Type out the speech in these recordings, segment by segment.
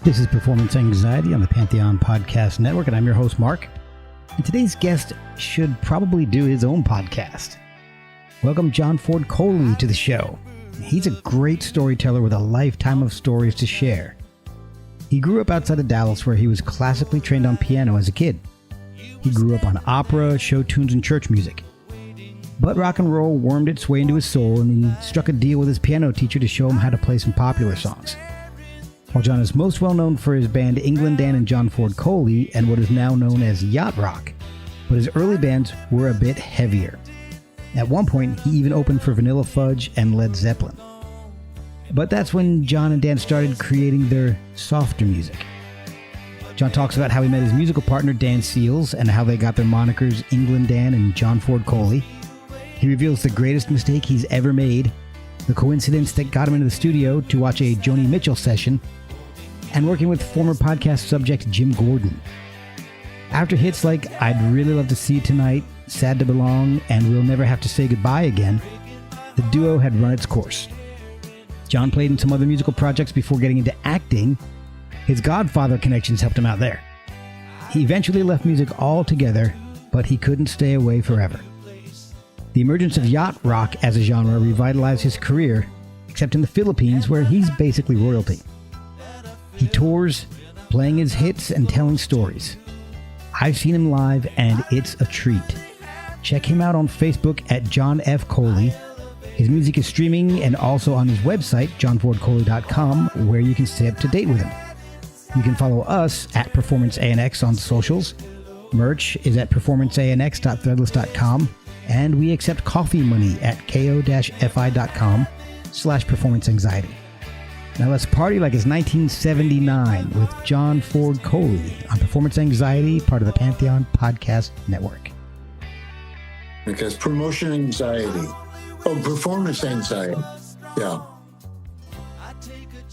This is Performance Anxiety on the Pantheon Podcast Network, and I'm your host, Mark. And today's guest should probably do his own podcast. Welcome John Ford Coley to the show. He's a great storyteller with a lifetime of stories to share. He grew up outside of Dallas, where he was classically trained on piano as a kid. He grew up on opera, show tunes, and church music. But rock and roll wormed its way into his soul, and he struck a deal with his piano teacher to show him how to play some popular songs. While John is most well known for his band England Dan and John Ford Coley and what is now known as Yacht rock, but his early bands were a bit heavier. At one point, he even opened for Vanilla Fudge and Led Zeppelin. But that's when John and Dan started creating their softer music. John talks about how he met his musical partner Dan Seals and how they got their monikers England Dan and John Ford Coley. He reveals the greatest mistake he's ever made, the coincidence that got him into the studio to watch a Joni Mitchell session, and working with former podcast subject Jim Gordon. After hits like I'd Really Love to See You Tonight, Sad to Belong, and We'll Never Have to Say Goodbye Again, the duo had run its course. John played in some other musical projects before getting into acting. His Godfather connections helped him out there. He eventually left music altogether, but he couldn't stay away forever. The emergence of yacht rock as a genre revitalized his career, except in the Philippines, where he's basically royalty. He tours, playing his hits and telling stories. I've seen him live, and it's a treat. Check him out on Facebook at John F. Coley. His music is streaming and also on his website, johnfordcoley.com, where you can stay up to date with him. You can follow us at Performance ANX on socials. Merch is at performanceanx.threadless.com, and we accept coffee money at ko-fi.com/performanceanxiety. Now let's party like it's 1979 with John Ford Coley on Performance Anxiety, part of the Pantheon Podcast Network. Because promotion anxiety. Oh, performance anxiety. Yeah.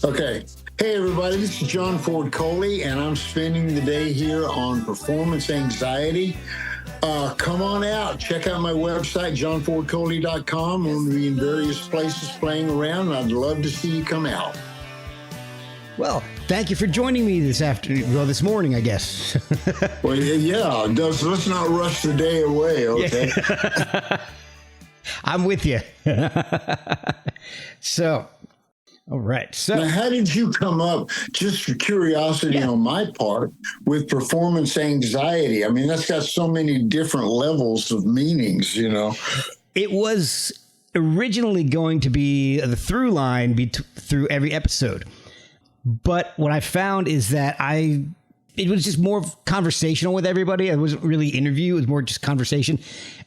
Okay. Hey, everybody, this is John Ford Coley, and I'm spending the day here on Performance Anxiety. Come on out. Check out my website, johnfordcoley.com. I'm going to be in various places playing around, and I'd love to see you come out. Well, thank you for joining me this this morning, I guess. Well, yeah. Let's not rush the day away, okay? Yeah. I'm with you. So, all right. So, now, how did you come up, just for curiosity on my part, with performance anxiety? I mean, that's got so many different levels of meanings, you know. It was originally going to be the through line through every episode. But what I found is that it was just more conversational with everybody. It wasn't really interview. It was more just conversation.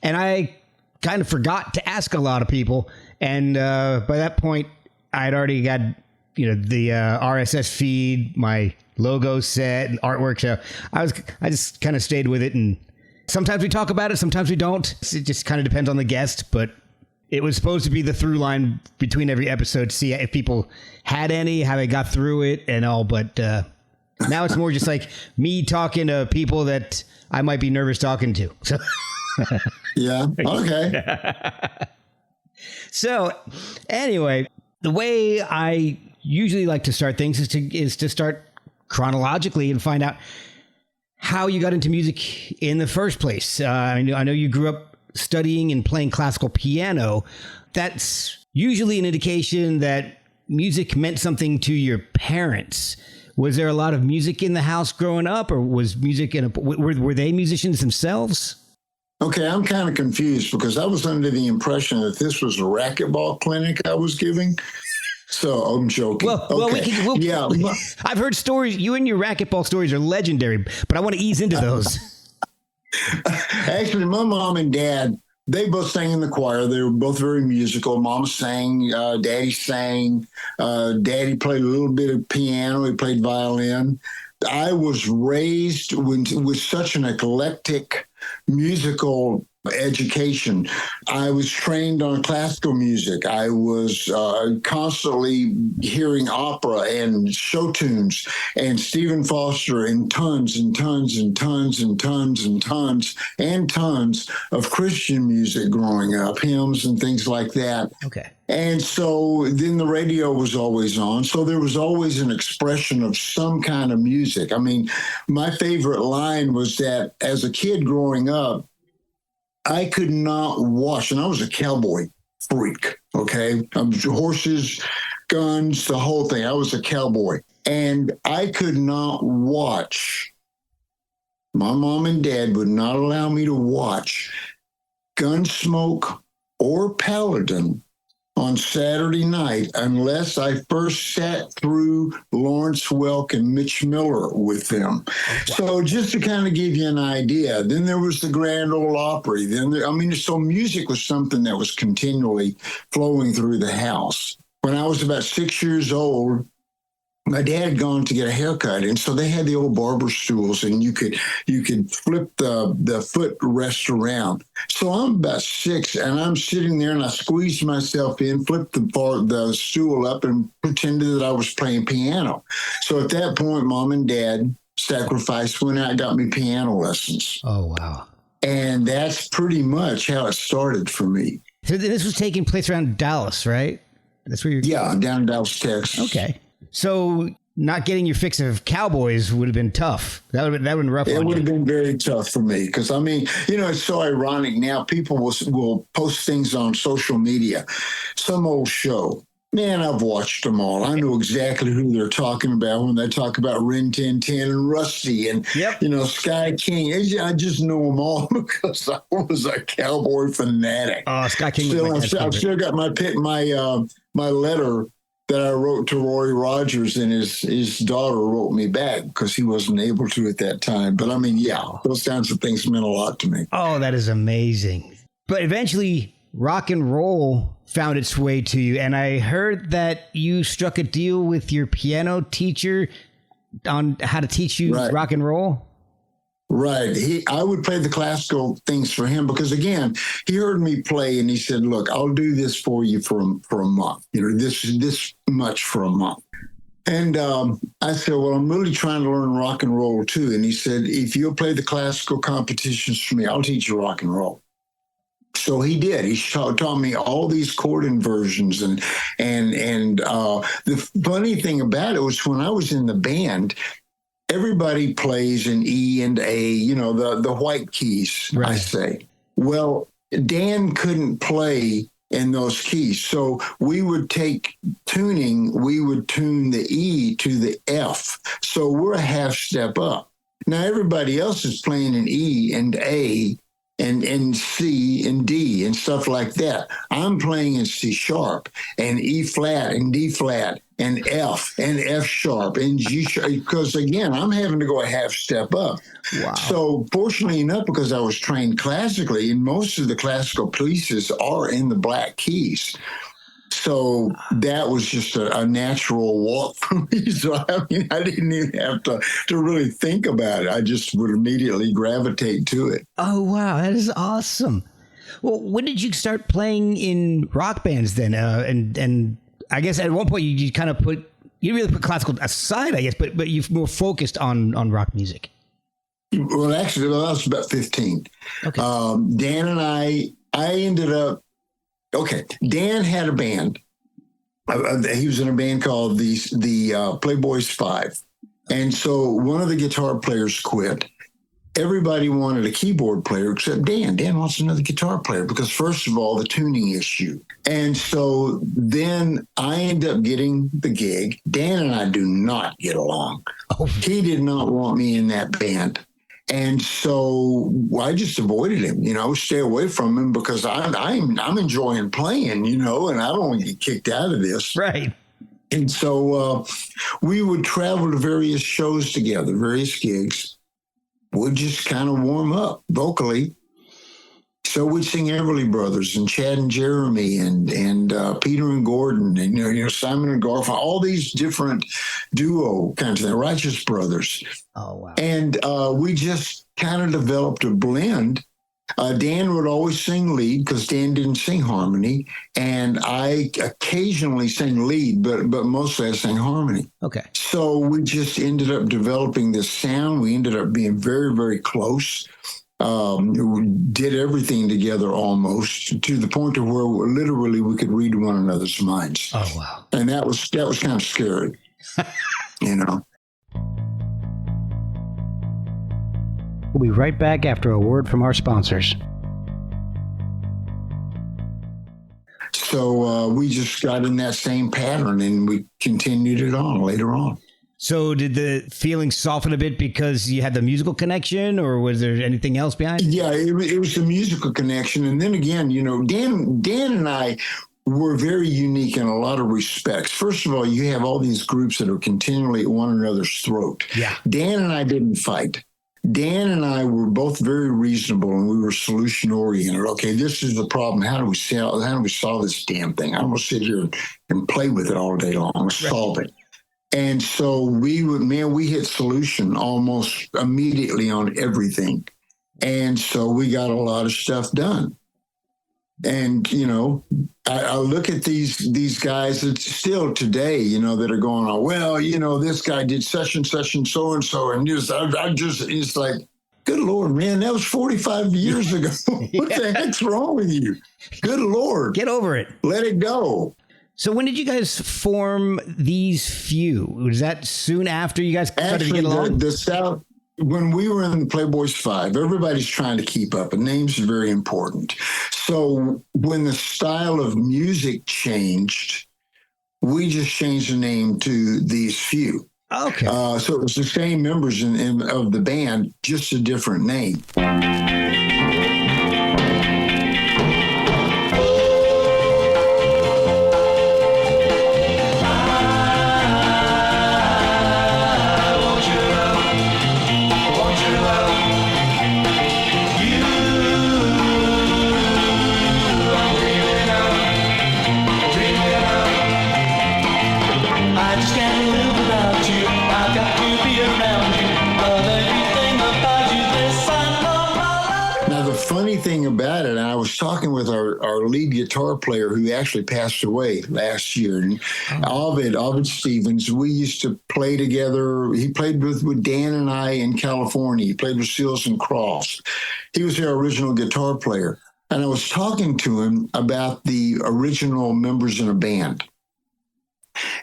And I kind of forgot to ask a lot of people. And by that point, I'd already got, the RSS feed, my logo set and artwork. So I just kind of stayed with it. And sometimes we talk about it. Sometimes we don't. It just kind of depends on the guest. But it was supposed to be the through line between every episode, see if people had any, how they got through it and all. But now it's more just like me talking to people that I might be nervous talking to. So yeah. Okay. So anyway, the way I usually like to start things is to start chronologically and find out how you got into music in the first place. I know you grew up studying and playing classical piano. That's usually an indication that music meant something to your parents. Was there a lot of music in the house growing up, or was music were they musicians themselves? Okay, I'm kind of confused because I was under the impression that this was a racquetball clinic I was giving. So I'm joking. Yeah. I've heard stories. You and your racquetball stories are legendary, but I want to ease into those. Actually, my mom and dad, they both sang in the choir. They were both very musical. Mom sang, Daddy sang. Daddy played a little bit of piano. He played violin. I was raised with such an eclectic musical education. I was trained on classical music. I was constantly hearing opera and show tunes and Stephen Foster and tons and tons and tons and tons and tons and tons of Christian music growing up, hymns and things like that. Okay. And so then the radio was always on. So there was always an expression of some kind of music. I mean, my favorite line was that as a kid growing up, I could not watch, and I was a cowboy freak, okay? Horses, guns, the whole thing. I was a cowboy. And I could not watch. My mom and dad would not allow me to watch Gunsmoke or Paladin on Saturday night unless I first sat through Lawrence Welk and Mitch Miller with them. So just to kind of give you an idea, then there was the Grand Ole Opry. So music was something that was continually flowing through the house. When I was about 6 years old, my dad had gone to get a haircut, and so they had the old barber stools, and you could flip the footrest around. So I'm about 6, and I'm sitting there, and I squeezed myself in, flipped the stool up, and pretended that I was playing piano. So at that point, Mom and Dad sacrificed, went out and got me piano lessons. Oh, wow. And that's pretty much how it started for me. So this was taking place around Dallas, right? That's where you're... Yeah, down in Dallas, Texas. Okay. So not getting your fix of Cowboys would have been tough. That would have been rough. It would have been very tough for me because, I mean, it's so ironic now. People will post things on social media. Some old show. Man, I've watched them all. I know exactly who they're talking about when they talk about Rin Tin Tin and Rusty and, Sky King. I just know them all because I was a cowboy fanatic. Oh, Sky King. I've still got my letter that I wrote to Roy Rogers, and his daughter wrote me back because he wasn't able to at that time. But I mean, yeah, those kinds of things meant a lot to me. Oh, that is amazing. But eventually, rock and roll found its way to you. And I heard that you struck a deal with your piano teacher on how to teach you rock and roll. Right. I would play the classical things for him because, again, he heard me play and he said, look, I'll do this for you for a month, this much for a month. And I said, well, I'm really trying to learn rock and roll, too. And he said, if you'll play the classical competitions for me, I'll teach you rock and roll. So he did. He taught me all these chord inversions. And the funny thing about it was when I was in the band, everybody plays in E and A, the white keys, right. I say. Well, Dan couldn't play in those keys. So we would take tuning, we would tune the E to the F. So we're a half step up. Now everybody else is playing in E and A and C and D and stuff like that. I'm playing in C sharp and E flat and D flat and F sharp and G sharp, because again, I'm having to go a half step up. Wow. So fortunately enough, because I was trained classically, and most of the classical pieces are in the black keys. So that was just a natural walk for me. So, I mean, I didn't even have to really think about it. I just would immediately gravitate to it. Oh, wow. That is awesome. Well, when did you start playing in rock bands then? And I guess at one point you kind of you really put classical aside, I guess, but you've more focused on rock music. Well, actually, I was about 15. Okay. Dan and I ended up, Dan had a band. He was in a band called the Playboys 5. And so one of the guitar players quit. Everybody wanted a keyboard player except Dan. Dan wants another guitar player because, first of all, the tuning issue. And so then I end up getting the gig. Dan and I do not get along. Oh. He did not want me in that band. And so I just avoided him, stay away from him because I'm enjoying playing, and I don't want to get kicked out of this. Right. And so we would travel to various shows together, various gigs. We'd just kind of warm up vocally. So we'd sing Everly Brothers and Chad and Jeremy and Peter and Gordon and Simon and Garfunkel, all these different duo kinds of things, Righteous Brothers. Oh, wow. And we just kind of developed a blend Dan would always sing lead because Dan didn't sing harmony, and I occasionally sang lead, but mostly I sang harmony. Okay. So we just ended up developing this sound. We ended up being very, very close. We did everything together almost to the point of where literally we could read one another's minds. Oh, wow. And that was kind of scary, you know. We'll be right back after a word from our sponsors. So we just got in that same pattern, and we continued it on later on. So did the feeling soften a bit because you had the musical connection, or was there anything else behind it? Yeah, it was the musical connection. And then again, you know, Dan and I were very unique in a lot of respects. First of all, you have all these groups that are continually at one another's throat. Yeah. Dan and I didn't fight. Dan and I were both very reasonable, and we were solution oriented. Okay, this is the problem. How do we solve this damn thing? I'm gonna sit here and play with it all day long. Let's solve it. And so we hit solution almost immediately on everything. And so we got a lot of stuff done. And, you know, I look at these guys that still today, you know, that are going on, well, you know, this guy did such and such and so-and-so. And it's like, good Lord, man, that was 45 years ago. What the heck's wrong with you? Good Lord. Get over it. Let it go. So when did you guys form these few? Was that soon after you guys started to get along? The South, when we were in the Playboys 5, everybody's trying to keep up, and names are very important. So when the style of music changed, we just changed the name to These Few. Okay. So it was the same members of the band, just a different name. Thing about it, and I was talking with our lead guitar player who actually passed away last year, and Ovid Stevens. We used to play together. He played with Dan and I in California. He played with Seals and Crofts. He was our original guitar player, and I was talking to him about the original members in a band.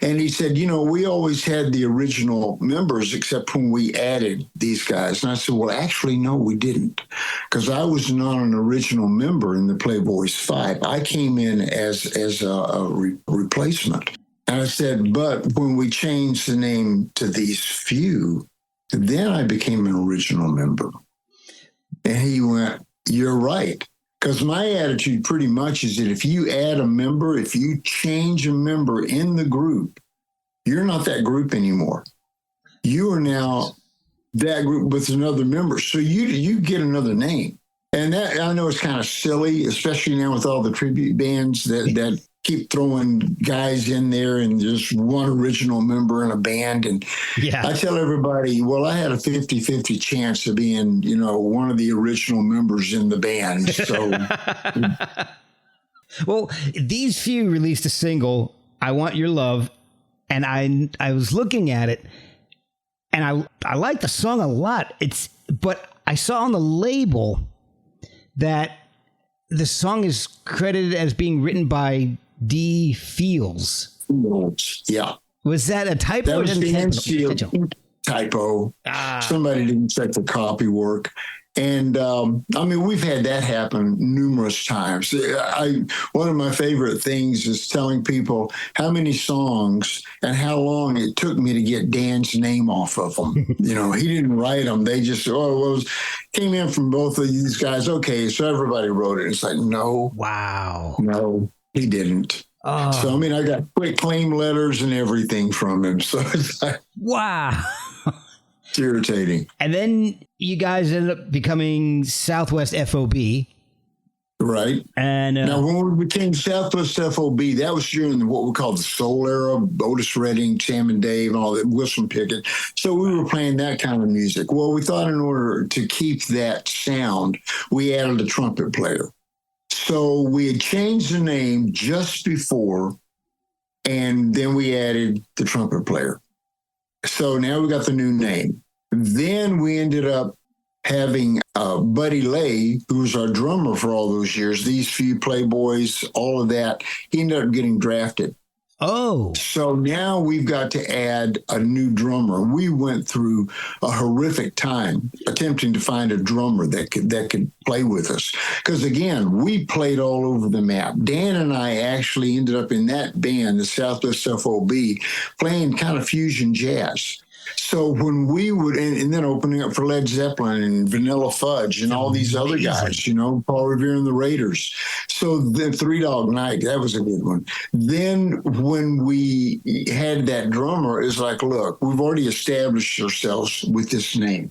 And he said, you know, we always had the original members except when we added these guys. And I said, well, actually, no, we didn't, because I was not an original member in the Playboys 5. I came in as a replacement. And I said, but when we changed the name to These Few, then I became an original member. And he went, you're right. Because my attitude pretty much is that if you add a member, if you change a member in the group, you're not that group anymore. You are now that group with another member. So you get another name. And that, I know it's kind of silly, especially now with all the tribute bands that keep throwing guys in there and just one original member in a band. And I tell everybody, well, I had a 50-50 chance of being, you know, one of the original members in the band. So, well, These Few released a single, I Want Your Love. And I was looking at it, and I like the song a lot. But I saw on the label that the song is credited as being written by D. Fields. Yeah. Was that a typo? That was the intentional typo. Somebody didn't check the copy work. And I mean, we've had that happen numerous times. One of my favorite things is telling people how many songs and how long it took me to get Dan's name off of them. You know, he didn't write them. They just, came in from both of these guys. Okay, so everybody wrote it. It's like, no. Wow. No, he didn't. Oh. So, I mean, I got quick claim letters and everything from him. So it's like, wow. It's irritating. And then you guys ended up becoming Southwest FOB. Right. And now, when we became Southwest FOB, that was during what we call the soul era, Otis Redding, Sam and Dave, and all that, Wilson Pickett. So we were playing that kind of music. Well, we thought in order to keep that sound, we added a trumpet player. So we had changed the name just before, and then we added the trumpet player. So now we got the new name. Then we ended up having Buddy Lay, who was our drummer for all those years, These Few Playboys, all of that. He ended up getting drafted. Oh. So now we've got to add a new drummer. We went through a horrific time attempting to find a drummer that could play with us. Because again, we played all over the map. Dan and I actually ended up in that band, the Southwest FOB, playing kind of fusion jazz. So when we would, and then opening up for Led Zeppelin and Vanilla Fudge and all these other guys, you know, Paul Revere and the Raiders. So the Three Dog Night, that was a good one. Then when we had that drummer, it's like, look, we've already established ourselves with this name.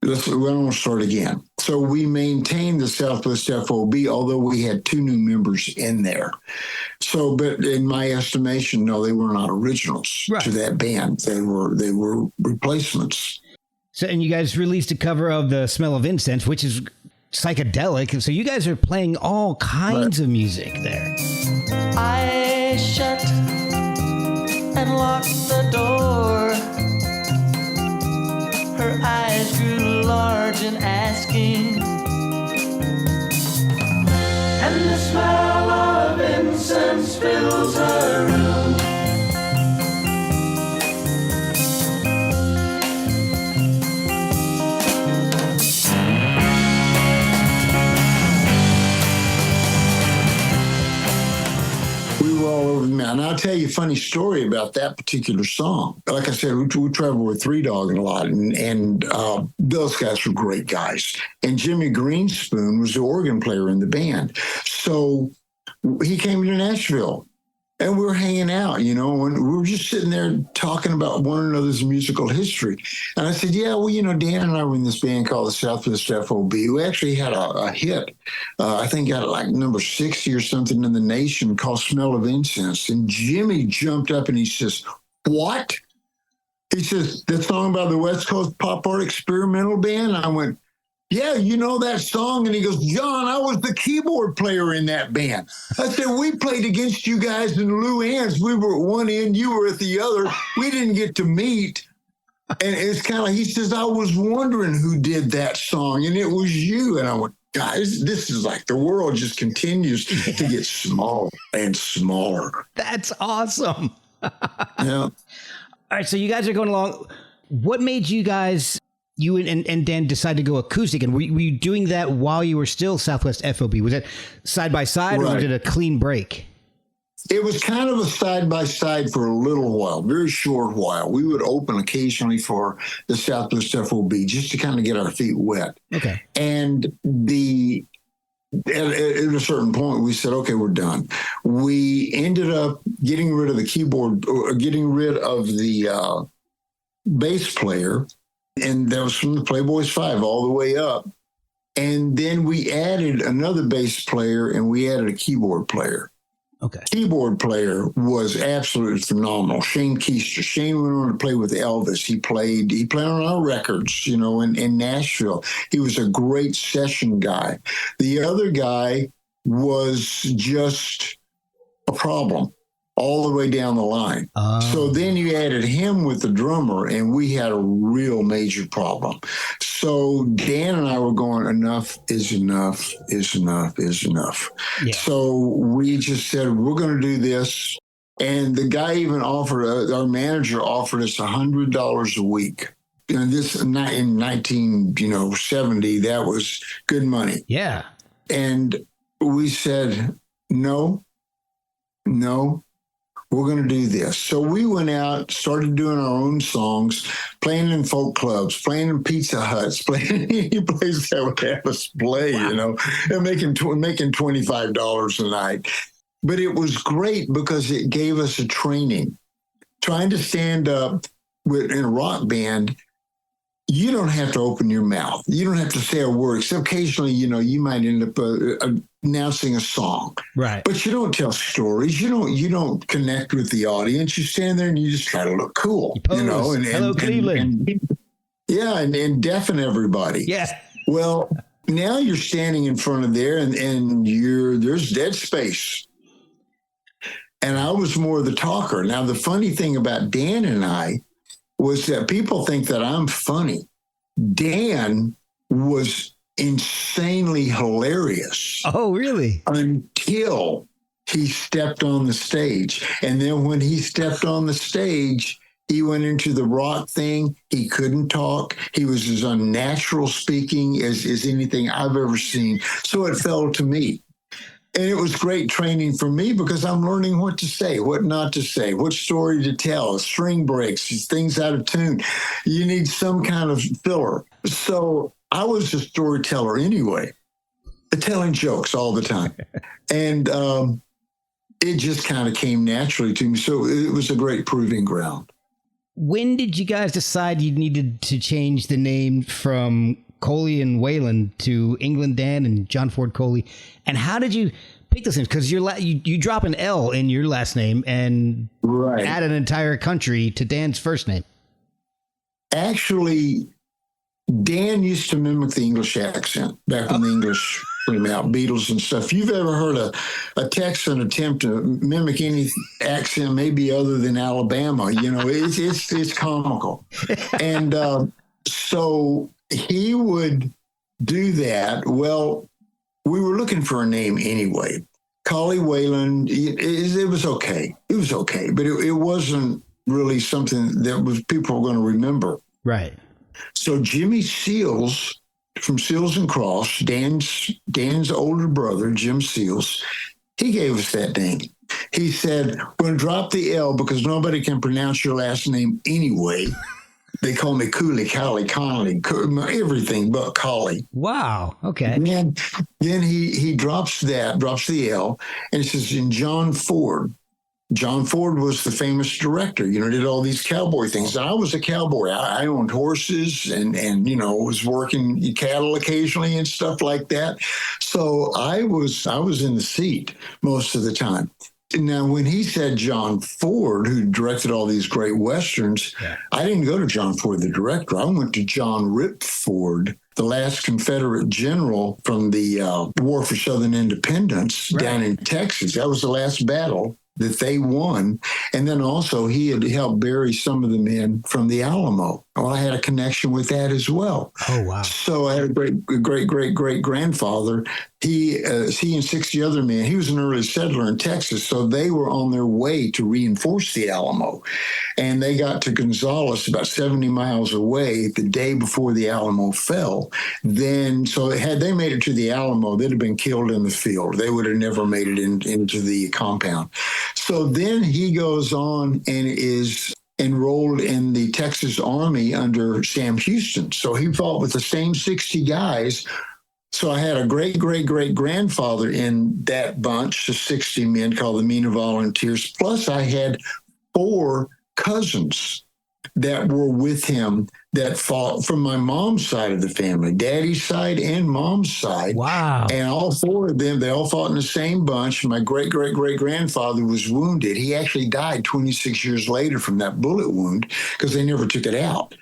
We don't start again. So we maintained the Southwest FOB, although we had two new members in there. So, but in my estimation, no, they were not originals to that band. They were replacements. So, and you guys released a cover of The Smell of Incense, which is psychedelic. So you guys are playing all kinds of music there. I shut and locked the door. Her eyes grew large and asking, and the smell of incense fills her room. We were all over the map. And I'll tell you a funny story about that particular song. Like I said, we traveled with Three Dog a lot, and those guys were great guys. And Jimmy Greenspoon was the organ player in the band. So he came to Nashville, and we were hanging out, you know, and we were just sitting there talking about one another's musical history. And I said, yeah, well, you know, Dan and I were in this band called the Southwest FOB. We actually had a hit. I think got like number 60 or something in the nation called Smell of Incense. And Jimmy jumped up and he says, what? He says, the song by the West Coast Pop Art Experimental Band? I went, yeah, you know that song? And he goes, John, I was the keyboard player in that band. I said, we played against you guys in Luann's. We were at one end, you were at the other. We didn't get to meet. And it's kind of, he says, I was wondering who did that song, and it was you. And I went, guys, this is like the world just continues to get smaller and smaller. That's awesome. Yeah. All right, so you guys are going along. What made you guys, you and Dan, decide to go acoustic? And were you doing that while you were still Southwest FOB? Was it side by side, or was it a clean break? It was kind of a side-by-side for a little while, very short while. We would open occasionally for the Southwest FOB just to kind of get our feet wet. Okay. And at a certain point, we said, okay, we're done. We ended up getting rid of the keyboard, or getting rid of the bass player, and that was from the Playboys 5 all the way up. And then we added another bass player, and we added a keyboard player. Okay. Keyboard player was absolutely phenomenal. Shane Keister. Shane went on to play with Elvis. He played on our records, you know, in Nashville. He was a great session guy. The other guy was just a problem all the way down the line. So then you added him with the drummer, and we had a real major problem. So Dan and I were going, enough is enough is enough is enough. Yeah. So we just said, we're going to do this. And the guy even offered, our manager offered us $100 a week. And this in 1970, that was good money. Yeah. And we said, no. We're going to do this. So we went out, started doing our own songs, playing in folk clubs, playing in Pizza Huts, playing in any place that would have us play, you know, and making $25 a night. But it was great because it gave us a training. Trying to stand up in a rock band, you don't have to open your mouth. You don't have to say a word, except occasionally, you know, you might end up announcing a song. Right. But you don't tell stories. You don't connect with the audience. You stand there and you just try to look cool. You pose. Hello, Cleveland. And deafen everybody. Yeah. Well, now you're standing in front of there and there's dead space. And I was more the talker. Now, the funny thing about Dan and I was that people think that I'm funny. Dan was insanely hilarious. Oh, really? Until he stepped on the stage. And then when he stepped on the stage, he went into the rock thing. He couldn't talk. He was as unnatural speaking as anything I've ever seen. So it fell to me. And it was great training for me because I'm learning what to say, what not to say, what story to tell, string breaks, things out of tune. You need some kind of filler. So I was a storyteller anyway, telling jokes all the time. And it just kind of came naturally to me. So it was a great proving ground. When did you guys decide you needed to change the name from Coley and Wayland to England Dan and John Ford Coley? And how did you pick those names? Because you drop an L in your last name and add an entire country to Dan's first name. Actually, Dan used to mimic the English accent back when the English came out, Beatles and stuff. If you've ever heard a Texan attempt to mimic any accent, maybe other than Alabama, it's comical. And so he would do that. Well, we were looking for a name anyway. Coley Wayland, it was okay. It was okay, but it wasn't really something that was people were going to remember. Right. So Jimmy Seals from Seals and Cross, Dan's older brother, Jim Seals, he gave us that name. He said, we're going to drop the L because nobody can pronounce your last name anyway. They call me Cooley, Collie, Connolly, everything but Collie. Wow. Okay. And then he drops the L, and it says in John Ford. John Ford was the famous director, did all these cowboy things. I was a cowboy. I owned horses and was working cattle occasionally and stuff like that. So I was in the seat most of the time. Now, when he said John Ford, who directed all these great Westerns, I didn't go to John Ford, the director. I went to John Rip Ford, the last Confederate general from the War for Southern Independence down in Texas. That was the last battle that they won. And then also he had helped bury some of the men from the Alamo. Well, I had a connection with that as well. Oh, wow. So I had a great grandfather. He and 60 other men, he was an early settler in Texas. So they were on their way to reinforce the Alamo. And they got to Gonzales about 70 miles away the day before the Alamo fell. So had they made it to the Alamo, they'd have been killed in the field. They would have never made it into the compound. So then he goes on and is enrolled in the Texas Army under Sam Houston. So he fought with the same 60 guys. So I had a great grandfather in that bunch of 60 men called the Mina Volunteers. Plus I had 4 cousins that were with him that fought from my mom's side of the family, daddy's side and mom's side. Wow. And all 4 of them, they all fought in the same bunch. My great-grandfather was wounded. He actually died 26 years later from that bullet wound because they never took it out.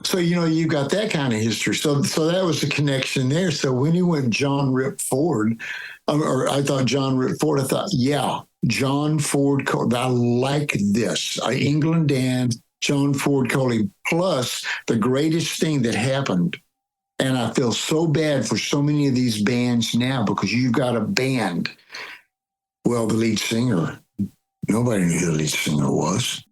So, you've got that kind of history. So that was the connection there. So when he went John Rip Ford, or I thought John Rip Ford, I thought, yeah, John Ford Coley. I like this. England Dan, John Ford Coley. Plus, the greatest thing that happened, and I feel so bad for so many of these bands now because you've got a band. Well, the lead singer, nobody knew who the lead singer was.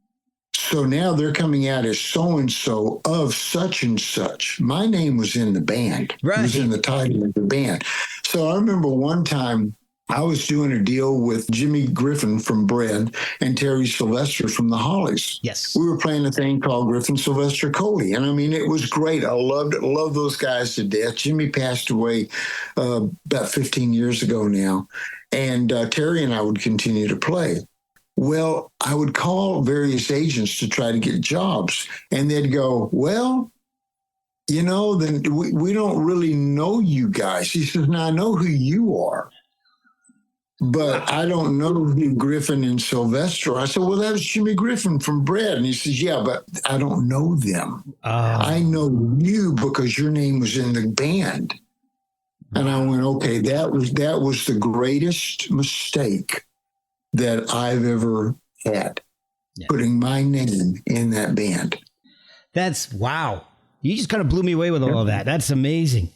So now they're coming out as so-and-so of such and such. My name was in the band. Right. It was in the title of the band. So I remember one time I was doing a deal with Jimmy Griffin from Bread and Terry Sylvester from the Hollies. Yes. We were playing a thing called Griffin Sylvester Coley. And I mean, it was great. I loved it. Loved those guys to death. Jimmy passed away about 15 years ago now. And Terry and I would continue to play. Well, I would call various agents to try to get jobs. And they'd go, well, then we don't really know you guys. He says, now I know who you are. but I don't know who Griffin and Sylvester. I said, well, that was Jimmy Griffin from Bread. And he says, yeah, but I don't know them. I know you because your name was in the band. And I went, okay, that was the greatest mistake that I've ever had, putting my name in that band. That's wow. You just kind of blew me away with all of that. That's amazing.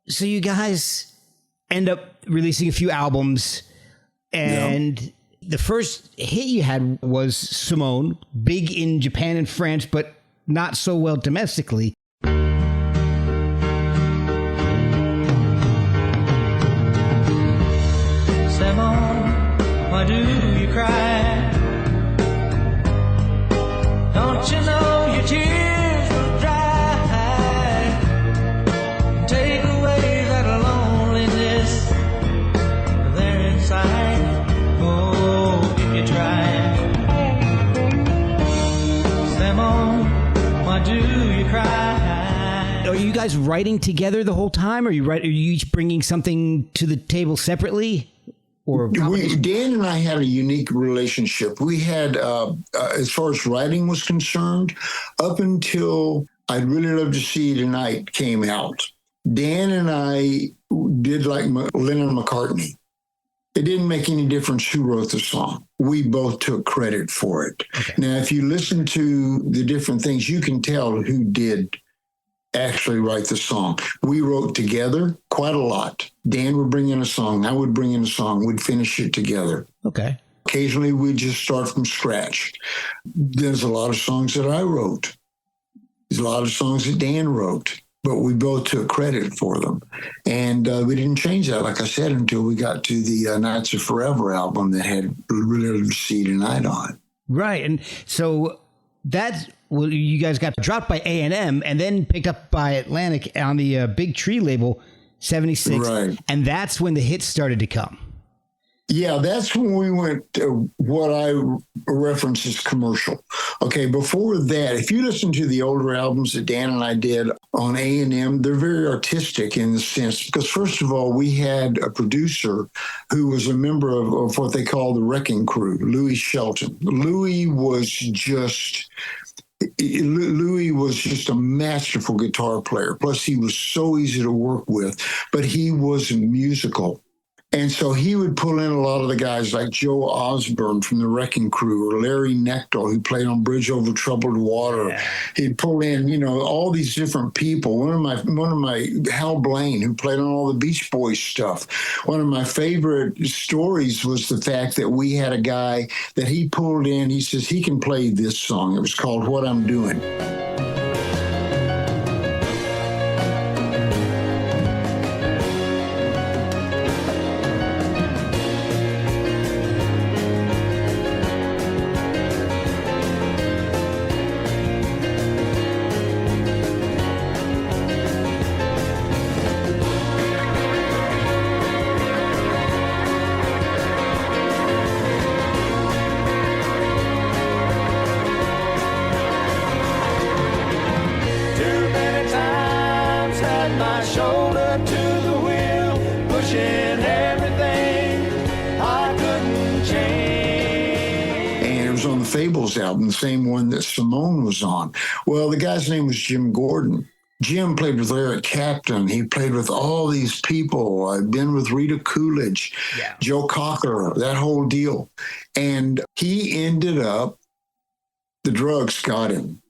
So you guys end up releasing a few albums, and the first hit you had was Simone, big in Japan and France, but not so well domestically. Simone, why do you cry? Don't you know your tears will dry? Take away that loneliness there inside. Oh, if you try. Simone, why do you cry? Are you guys writing together the whole time? Are you each bringing something to the table separately? Or Dan and I had a unique relationship. We had, as far as writing was concerned, up until I'd Really Love to See You Tonight came out, Dan and I did like Lennon McCartney. It didn't make any difference who wrote the song. We both took credit for it. Okay. Now, if you listen to the different things, you can tell who did actually write the song. We wrote together quite a lot. Dan would bring in a song. I would bring in a song. We'd finish it together. Okay. Occasionally, we'd just start from scratch. There's a lot of songs that I wrote. There's a lot of songs that Dan wrote, but we both took credit for them. And we didn't change that, like I said, until we got to the Nights of Forever album that had Really Love to See You Tonight on it. Right. And so that's... Well, you guys got dropped by A&M and then picked up by Atlantic on the Big Tree label, 76. Right. And that's when the hits started to come. Yeah, that's when we went to what I reference as commercial. Okay, before that, if you listen to the older albums that Dan and I did on A&M, they're very artistic in the sense, because first of all, we had a producer who was a member of what they call the Wrecking Crew, Louis Shelton. Louis was just a masterful guitar player. Plus, he was so easy to work with, but he was musical. And so he would pull in a lot of the guys like Joe Osborne from the Wrecking Crew or Larry Nectar, who played on Bridge Over Troubled Water. Yeah. He'd pull in, all these different people. One of my Hal Blaine, who played on all the Beach Boys stuff. One of my favorite stories was the fact that we had a guy that he pulled in. He says he can play this song. It was called What I'm Doing. Album, the same one that Simone was on. Well, the guy's name was Jim Gordon. Jim played with Eric Clapton. He played with all these people. I've been with Rita Coolidge, Joe Cocker, that whole deal. And he ended up, the drugs got him.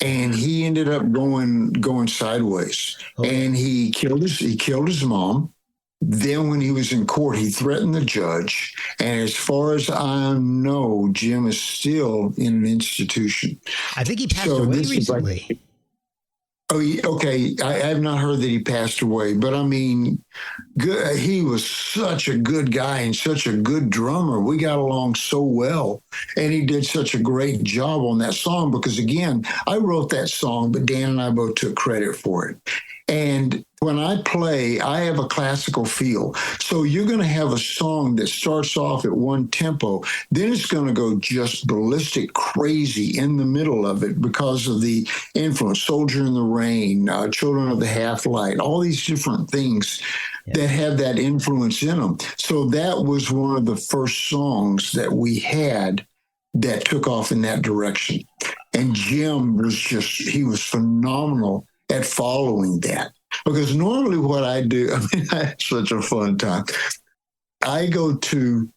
And he ended up going sideways. Okay. And he killed his mom. Then when he was in court, he threatened the judge. And as far as I know, Jim is still in an institution. I think he passed away recently. Okay. I have not heard that he passed away. But I mean, he was such a good guy and such a good drummer. We got along so well. And he did such a great job on that song because, again, I wrote that song, but Dan and I both took credit for it. And when I play, I have a classical feel. So you're going to have a song that starts off at one tempo, then it's going to go just ballistic crazy in the middle of it because of the influence. Soldier in the Rain, Children of the Half-Light, all these different things that have that influence in them. So that was one of the first songs that we had that took off in that direction. And Jim he was phenomenal at following that. Because normally what I do, I mean, I had such a fun time. I go to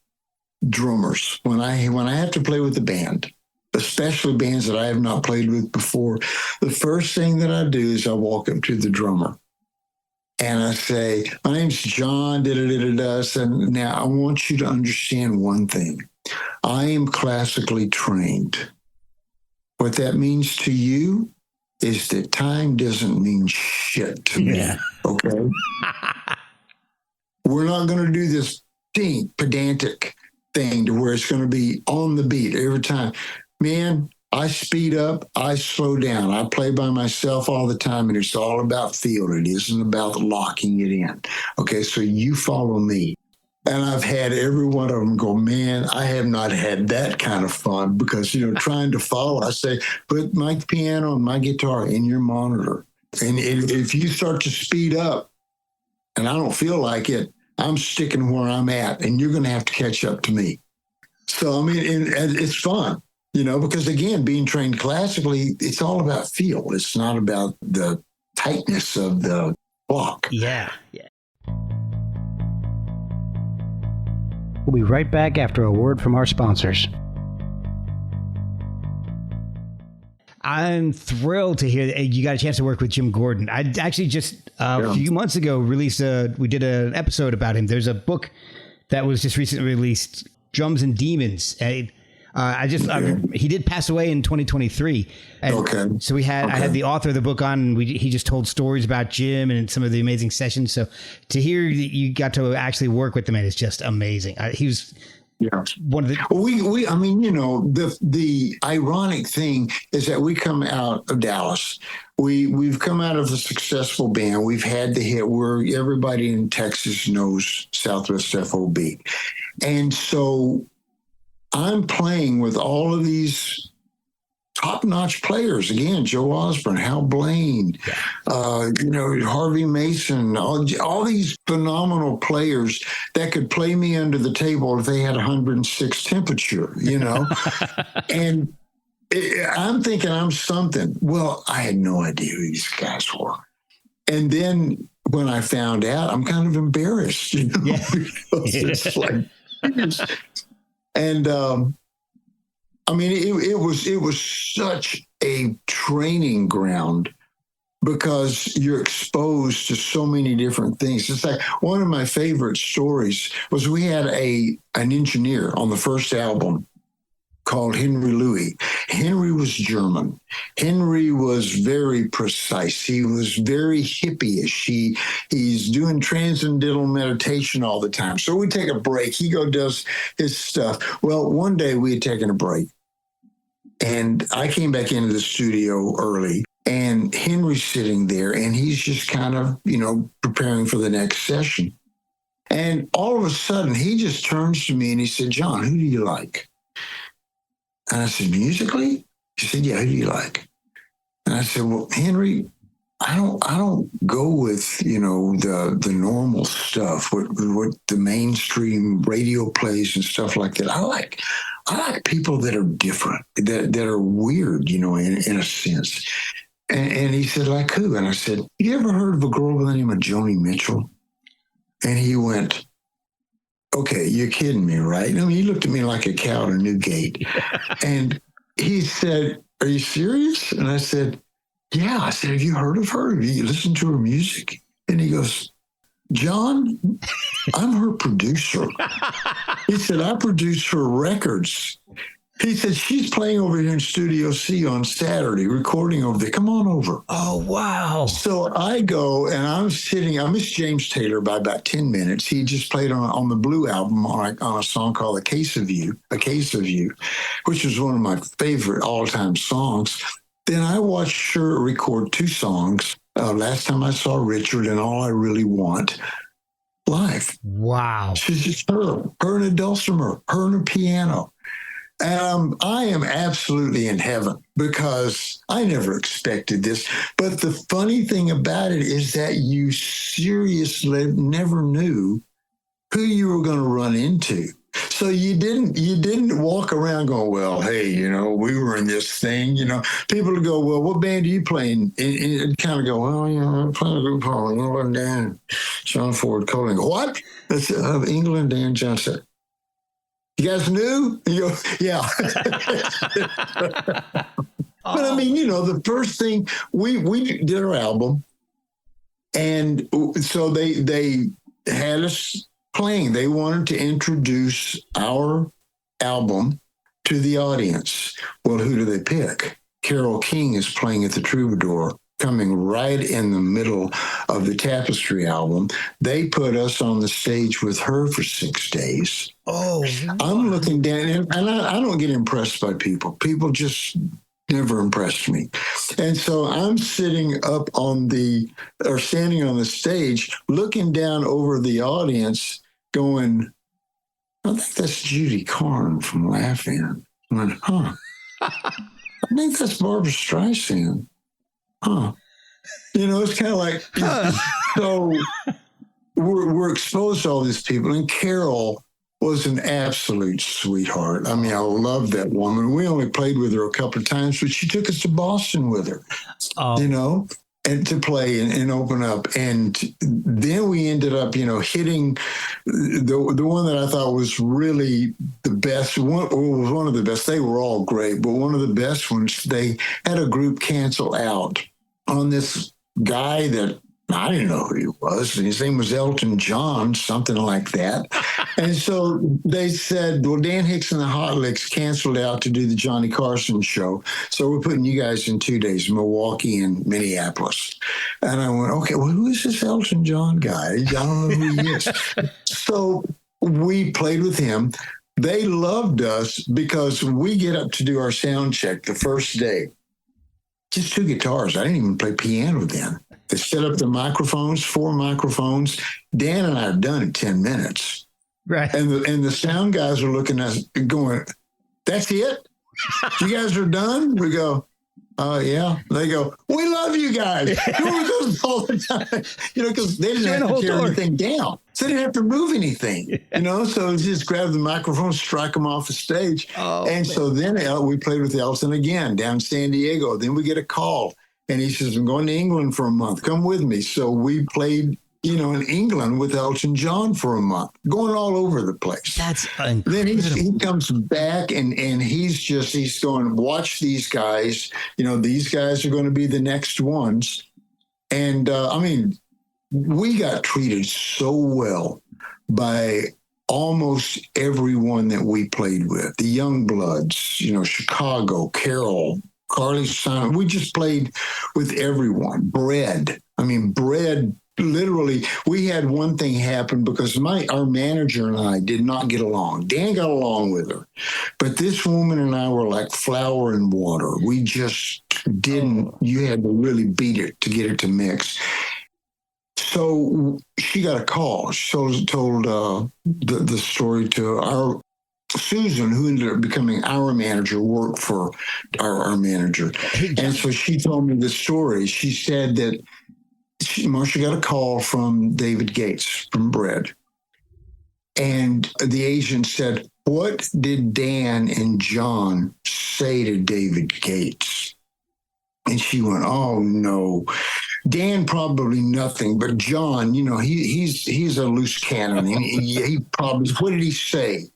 drummers when I have to play with the band, especially bands that I have not played with before. The first thing that I do is I walk up to the drummer and I say, "My name's John, and now I want you to understand one thing. I am classically trained. What that means to you is that time doesn't mean shit to me, okay? We're not going to do this pedantic thing to where it's going to be on the beat every time. Man, I speed up, I slow down. I play by myself all the time, and it's all about feel. It isn't about locking it in. Okay, so you follow me." And I've had every one of them go, "Man, I have not had that kind of fun," because, trying to follow, I say, "Put my piano and my guitar in your monitor. And if you start to speed up and I don't feel like it, I'm sticking where I'm at and you're going to have to catch up to me." So, I mean, and it's fun, because again, being trained classically, it's all about feel. It's not about the tightness of the block. Yeah. We'll be right back after a word from our sponsors. I'm thrilled to hear that you got a chance to work with Jim Gordon. I actually just a few months ago we did an episode about him. There's a book that was just recently released, Drums and Demons. He did pass away in 2023. And so I had the author of the book on, and he just told stories about Jim and some of the amazing sessions. So to hear that you got to actually work with the man is just amazing. He was one of the. The ironic thing is that we come out of Dallas. We've come out of a successful band. We've had the hit where everybody in Texas knows Southwest FOB. And so I'm playing with all of these top-notch players. Again, Joe Osborne, Hal Blaine, Harvey Mason, all these phenomenal players that could play me under the table if they had 106 temperature, And I'm thinking I'm something. Well, I had no idea who these guys were. And then when I found out, I'm kind of embarrassed, because it's like... And it was such a training ground because you're exposed to so many different things. It's like one of my favorite stories was we had an engineer on the first album called Henry Louis. Henry was German. Henry was very precise. He was very hippie-ish. He's doing transcendental meditation all the time. So we take a break. He does his stuff. Well, one day we had taken a break, and I came back into the studio early, and Henry's sitting there, and he's just kind of, preparing for the next session. And all of a sudden, he just turns to me and he said, "John, who do you like?" And I said, "Musically?" He said, "Yeah, who do you like?" And I said, "Well, Henry, I don't go with, the normal stuff, what the mainstream radio plays and stuff like that. I like people that are different, that are weird, in a sense." And he said, "Like who?" And I said, "You ever heard of a girl by the name of Joni Mitchell?" And he went, "Okay, you're kidding me, right?" I mean, he looked at me like a cow at a new gate. And he said, "Are you serious?" And I said, "Yeah." I said, "Have you heard of her? Have you listened to her music?" And he goes, "John, I'm her producer." He said, "I produce her records." He said, "She's playing over here in Studio C on Saturday, recording over there. Come on over." Oh, wow. So I go, and I'm sitting, I missed James Taylor by about 10 minutes. He just played on the Blue album on a song called A Case of You, which was one of my favorite all-time songs. Then I watched her record 2 songs, Last time I saw Richard and All I Really Want live. Wow. She's just her and a dulcimer, her and a piano. I am absolutely in heaven because I never expected this. But the funny thing about it is that you seriously never knew who you were going to run into. So you didn't walk around going, well, hey, we were in this thing, people would go, well, what band are you playing? And kind of go, well, I'm playing a group called England Dan, John Ford Coley. What? That's England Dan Johnson. You guys knew? You go, yeah. But I mean, the first thing we did our album, and so they had us playing. They wanted to introduce our album to the audience. Well, who do they pick? Carole King is playing at the Troubadour, coming right in the middle of the Tapestry album. They put us on the stage with her for 6 days. Oh, I'm looking down, and I don't get impressed by people. People just never impressed me. And so I'm standing on the stage, looking down over the audience, going, I think that's Judy Carn from Laugh-In. I went, huh. I think that's Barbara Streisand. Huh. It's kind of like, so we're exposed to all these people. And Carole was an absolute sweetheart. I mean, I love that woman. We only played with her a couple of times, but she took us to Boston with her, and to play and open up. And then we ended up, hitting the one that I thought was really the best. Was one of the best. They were all great, but one of the best ones, they had a group cancel out on this guy that I didn't know who he was. His name was Elton John, something like that. And so they said, well, Dan Hicks and the Hot Licks canceled out to do the Johnny Carson show. So we're putting you guys in 2 days, Milwaukee and Minneapolis. And I went, okay, well, who is this Elton John guy? I don't know who he is. So we played with him. They loved us because we get up to do our sound check the first day. Just 2 guitars. I didn't even play piano then. They set up the microphones, 4 microphones. Dan and I are done in 10 minutes. right. And the sound guys are looking at us going, that's it? You guys are done? We go, yeah. They go, we love you guys. Do this all the time. Because they didn't have to tear anything down. So they didn't have to move anything, So just grab the microphone, strike them off the stage. So then we played with Elton again down in San Diego. Then we get a call. And he says, I'm going to England for a month. Come with me. So we played, in England with Elton John for a month, going all over the place. That's incredible. Then he comes back and he's going, watch these guys. These guys are going to be the next ones. And we got treated so well by almost everyone that we played with. The Youngbloods, Chicago, Carole, Carly Simon. We just played with everyone. Bread, literally, we had one thing happen because our manager and I did not get along. Dan got along with her, but this woman and I were like flour and water. We just didn't. You had to really beat it to get it to mix. So she got a call. She told the story to our Susan, who ended up becoming our manager, worked for our manager. And so she told me the story. She said that Marcia got a call from David Gates from Bread. And the agent said, what did Dan and John say to David Gates? And she went, oh, no. Dan probably nothing, but John, he's a loose cannon. He probably, what did he say?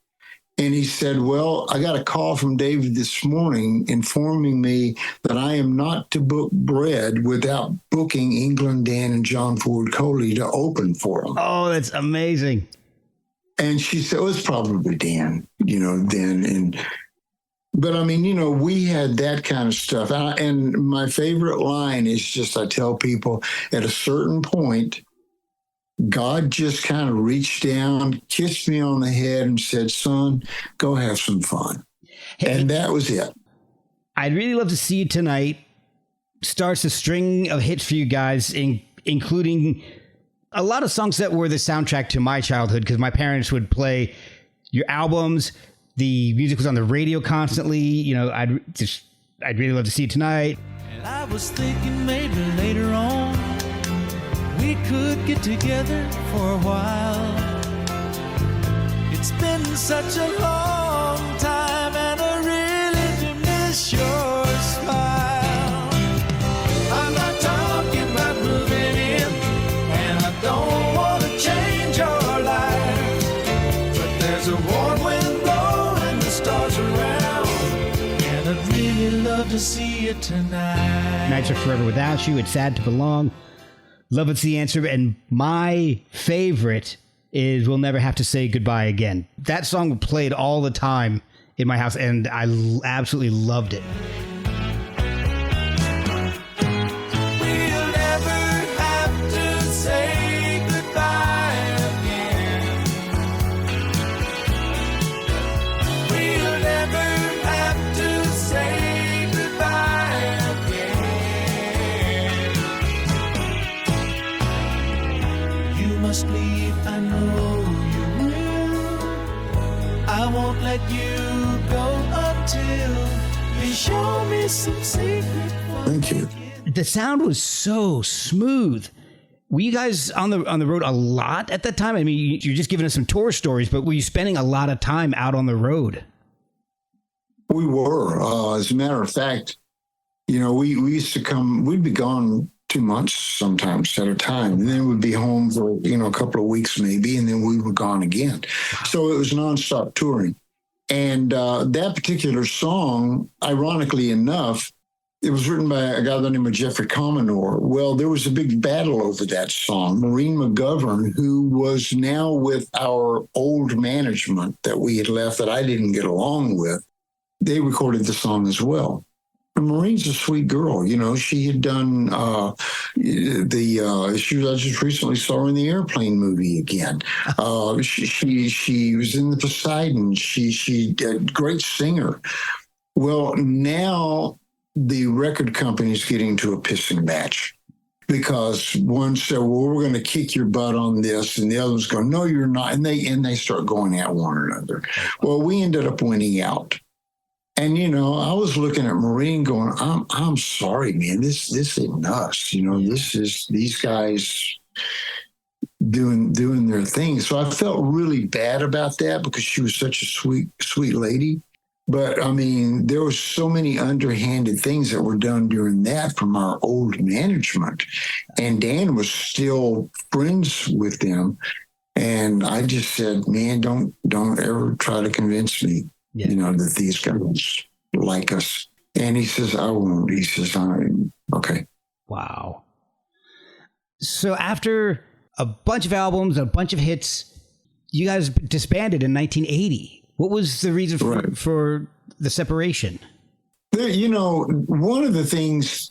And he said, well, I got a call from David this morning informing me that I am not to book Bread without booking England Dan and John Ford Coley to open for him. Oh, that's amazing. And she said, well, it's probably Dan, then. But we had that kind of stuff. And my favorite line is just, I tell people at a certain point, God just kind of reached down, kissed me on the head and said, son, go have some fun. Hey, and that was it. I'd really love to see you tonight starts a string of hits for you guys, including a lot of songs that were the soundtrack to my childhood, because my parents would play your albums. The music was on the radio constantly. You know, I'd really love to see it tonight. And I was thinking maybe later on we could get together for a while. It's been such a long time and I really do miss your smile. I'm not talking about moving in, and I don't want to change your life, but there's a warm wind blowing the stars around, and I'd really love to see you tonight. Nights Are Forever Without You, It's Sad to Belong, Love It's the Answer, and my favorite is We'll Never Have to Say Goodbye Again. That song played all the time in my house, and I absolutely loved it. We'll never have to say goodbye again. We'll never have to say goodbye again. You must leave, I know you will. I won't let you go until you show me some secret. Thank you. The sound was so smooth. Were you guys on the road a lot at that time? I mean, you're just giving us some tour stories, but were you spending a lot of time out on the road? We were. As a matter of fact, you know, we used to come, we'd be gone 2 months sometimes at a time, and then we'd be home for, you know, a couple of weeks maybe, and then we were gone again. So it was nonstop touring. And that particular song, ironically enough, it was written by a guy by the name of Jeffrey Commodore. Well, there was a big battle over that song. Maureen McGovern, who was now with our old management that we had left that I didn't get along with, they recorded the song as well. And Maureen's a sweet girl. You know, she had done I just recently saw her in the Airplane movie again. She was in the Poseidon. She a great singer. Well, now the record company's getting to a pissing match because one said, well, we're going to kick your butt on this. And the others go, no, you're not. And they start going at one another. Well, we ended up winning out. And, you know, I was looking at Maureen going, I'm sorry, man, this ain't us. You know, this is these guys doing their thing. So I felt really bad about that because she was such a sweet lady. But I mean, there were so many underhanded things that were done during that from our old management. And Dan was still friends with them. And I just said, man, don't ever try to convince me, you know, that these guys like us. And he says, I won't. He says, okay. Wow. So after a bunch of albums, a bunch of hits, you guys disbanded in 1980. What was the reason for the separation? You know, one of the things,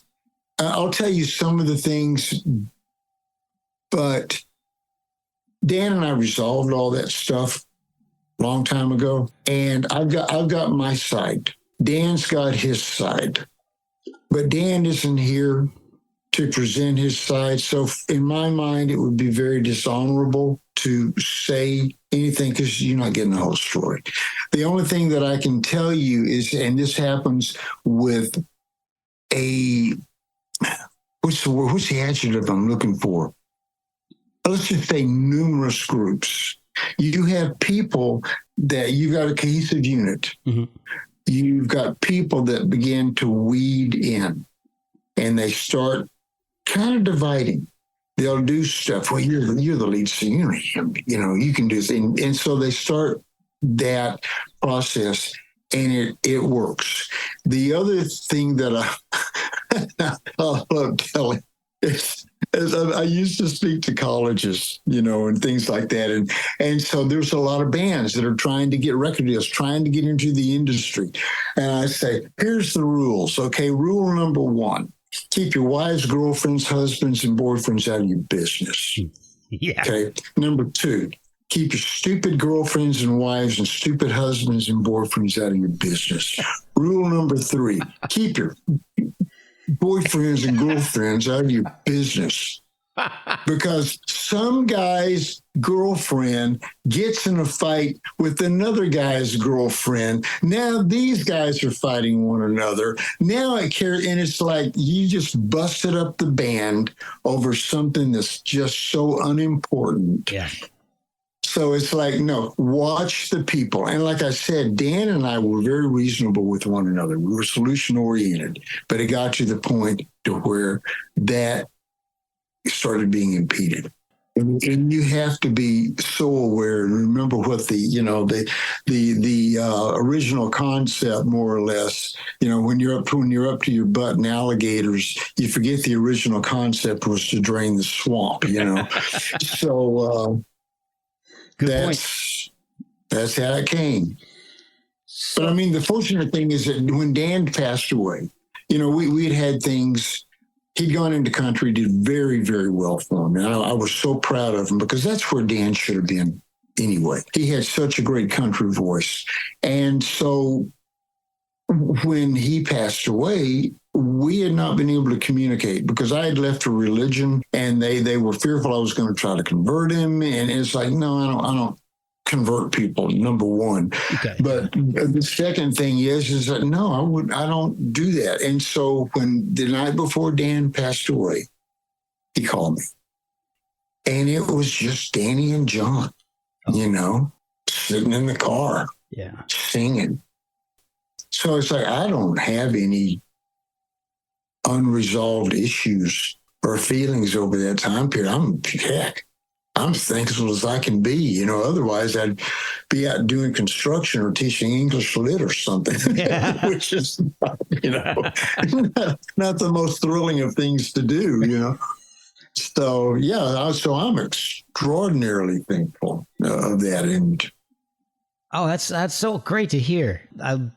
I'll tell you some of the things, but Dan and I resolved all that stuff a long time ago. And I've got my side. Dan's got his side. But Dan isn't here to present his side. So in my mind, it would be very dishonorable to say anything because you're not getting the whole story. The only thing that I can tell you is, and this happens with what's the adjective I'm looking for? Let's just say numerous groups. You have people that you've got a cohesive unit. Mm-hmm. You've got people that begin to weed in and they start kind of dividing. They'll do stuff. Well, you're the lead singer. You know, you can do things. And so they start that process and it works. The other thing that I love telling is I used to speak to colleges, you know, and things like that. And so there's a lot of bands that are trying to get record deals, trying to get into the industry. And I say, here's the rules. Okay, rule number 1. Keep your wives, girlfriends, husbands, and boyfriends out of your business. Yeah. Okay. Number 2, keep your stupid girlfriends and wives and stupid husbands and boyfriends out of your business. Rule number 3, keep your boyfriends and girlfriends out of your business. Because some guy's girlfriend gets in a fight with another guy's girlfriend. Now these guys are fighting one another. Now and it's like you just busted up the band over something that's just so unimportant. Yeah. So it's like, no, watch the people. And like I said, Dan and I were very reasonable with one another. We were solution oriented, but it got to the point to where that started being impeded. And you have to be so aware and remember what the original concept, more or less, when you're up to your butt in alligators, you forget the original concept was to drain the swamp, So Good point. That's how it came. But I mean, the fortunate thing is that when Dan passed away, we'd had things. He'd gone into country, did very, very well for him. And I was so proud of him because that's where Dan should have been anyway. He had such a great country voice. And so when he passed away, we had not been able to communicate because I had left a religion and they were fearful I was going to try to convert him. And it's like, no, I don't convert people, number one. Okay. But the second thing is that no, I don't do that. And so when the night before Dan passed away, he called me. And it was just Danny and John, sitting in the car, singing. So it's like, I don't have any unresolved issues or feelings over that time period. I'm as thankful as I can be, otherwise I'd be out doing construction or teaching English lit or something, which is, not the most thrilling of things to do, So, so I'm extraordinarily thankful of that. And oh, that's so great to hear. I'm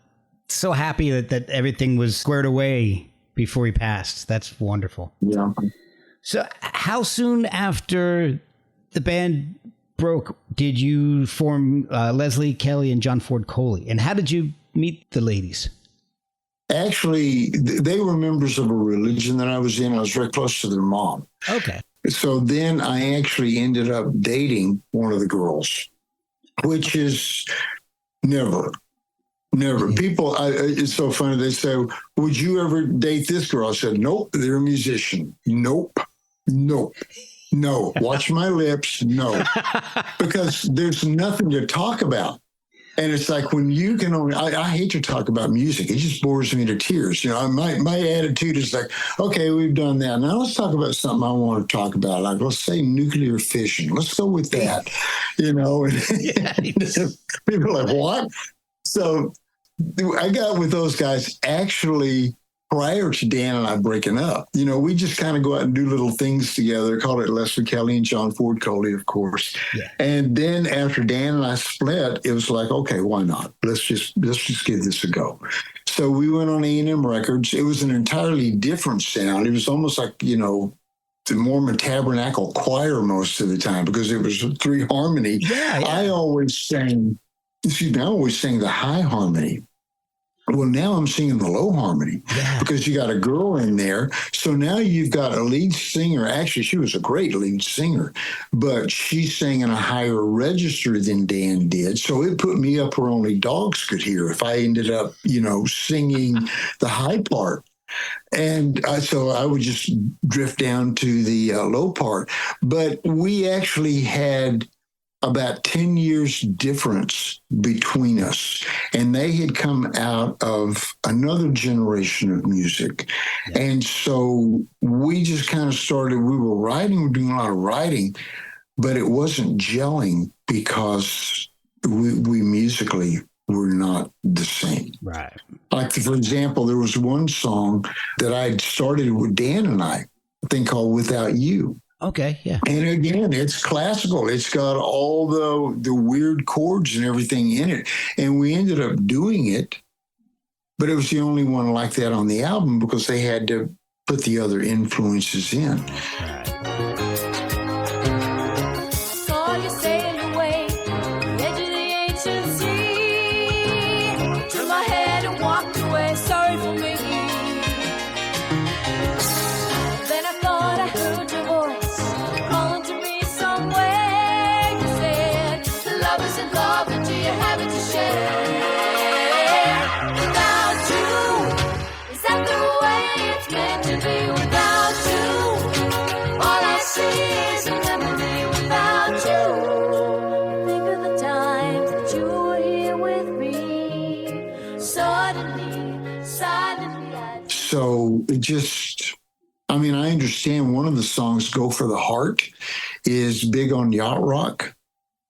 so happy that everything was squared away before he passed. That's wonderful. Yeah. So how soon after the band broke did you form Leslie, Kelly, and John Ford Coley? And how did you meet the ladies? Actually, they were members of a religion that I was in. I was very close to their mom. Okay. So then I actually ended up dating one of the girls, which is never. People, it's so funny. They say, would you ever date this girl? I said, nope, they're a musician. Nope. No, watch my lips. No, because there's nothing to talk about. And it's like when you can only, I hate to talk about music. It just bores me to tears. My attitude is like, okay, we've done that. Now let's talk about something I want to talk about. Like, let's say nuclear fission. Let's go with that, People are like, what? So I got with those guys actually prior to Dan and I breaking up. We just kind of go out and do little things together, call it Leslie Kelly and John Ford Coley, of course. Yeah. And then after Dan and I split, it was like, okay, why not? Let's just give this a go. So we went on A&M Records. It was an entirely different sound. It was almost like, the Mormon Tabernacle Choir most of the time because it was three harmony. Yeah. I always sang the high harmony. Well, now I'm singing the low harmony because you got a girl in there. So now you've got a lead singer. Actually, she was a great lead singer, but she sang in a higher register than Dan did. So it put me up where only dogs could hear if I ended up, singing the high part. And so I would just drift down to the low part. But we actually had about 10 years difference between us. And they had come out of another generation of music. Yeah. And so we just kind of started, we were doing a lot of writing, but it wasn't gelling because we musically were not the same. Right. Like, for example, there was one song that I started with Dan and I, a thing called Without You. Okay, yeah. And again, it's classical. It's got all the weird chords and everything in it. And we ended up doing it, but it was the only one like that on the album because they had to put the other influences in. All right. so it just, I mean, I understand one of the songs, Go for the Heart, is big on yacht rock.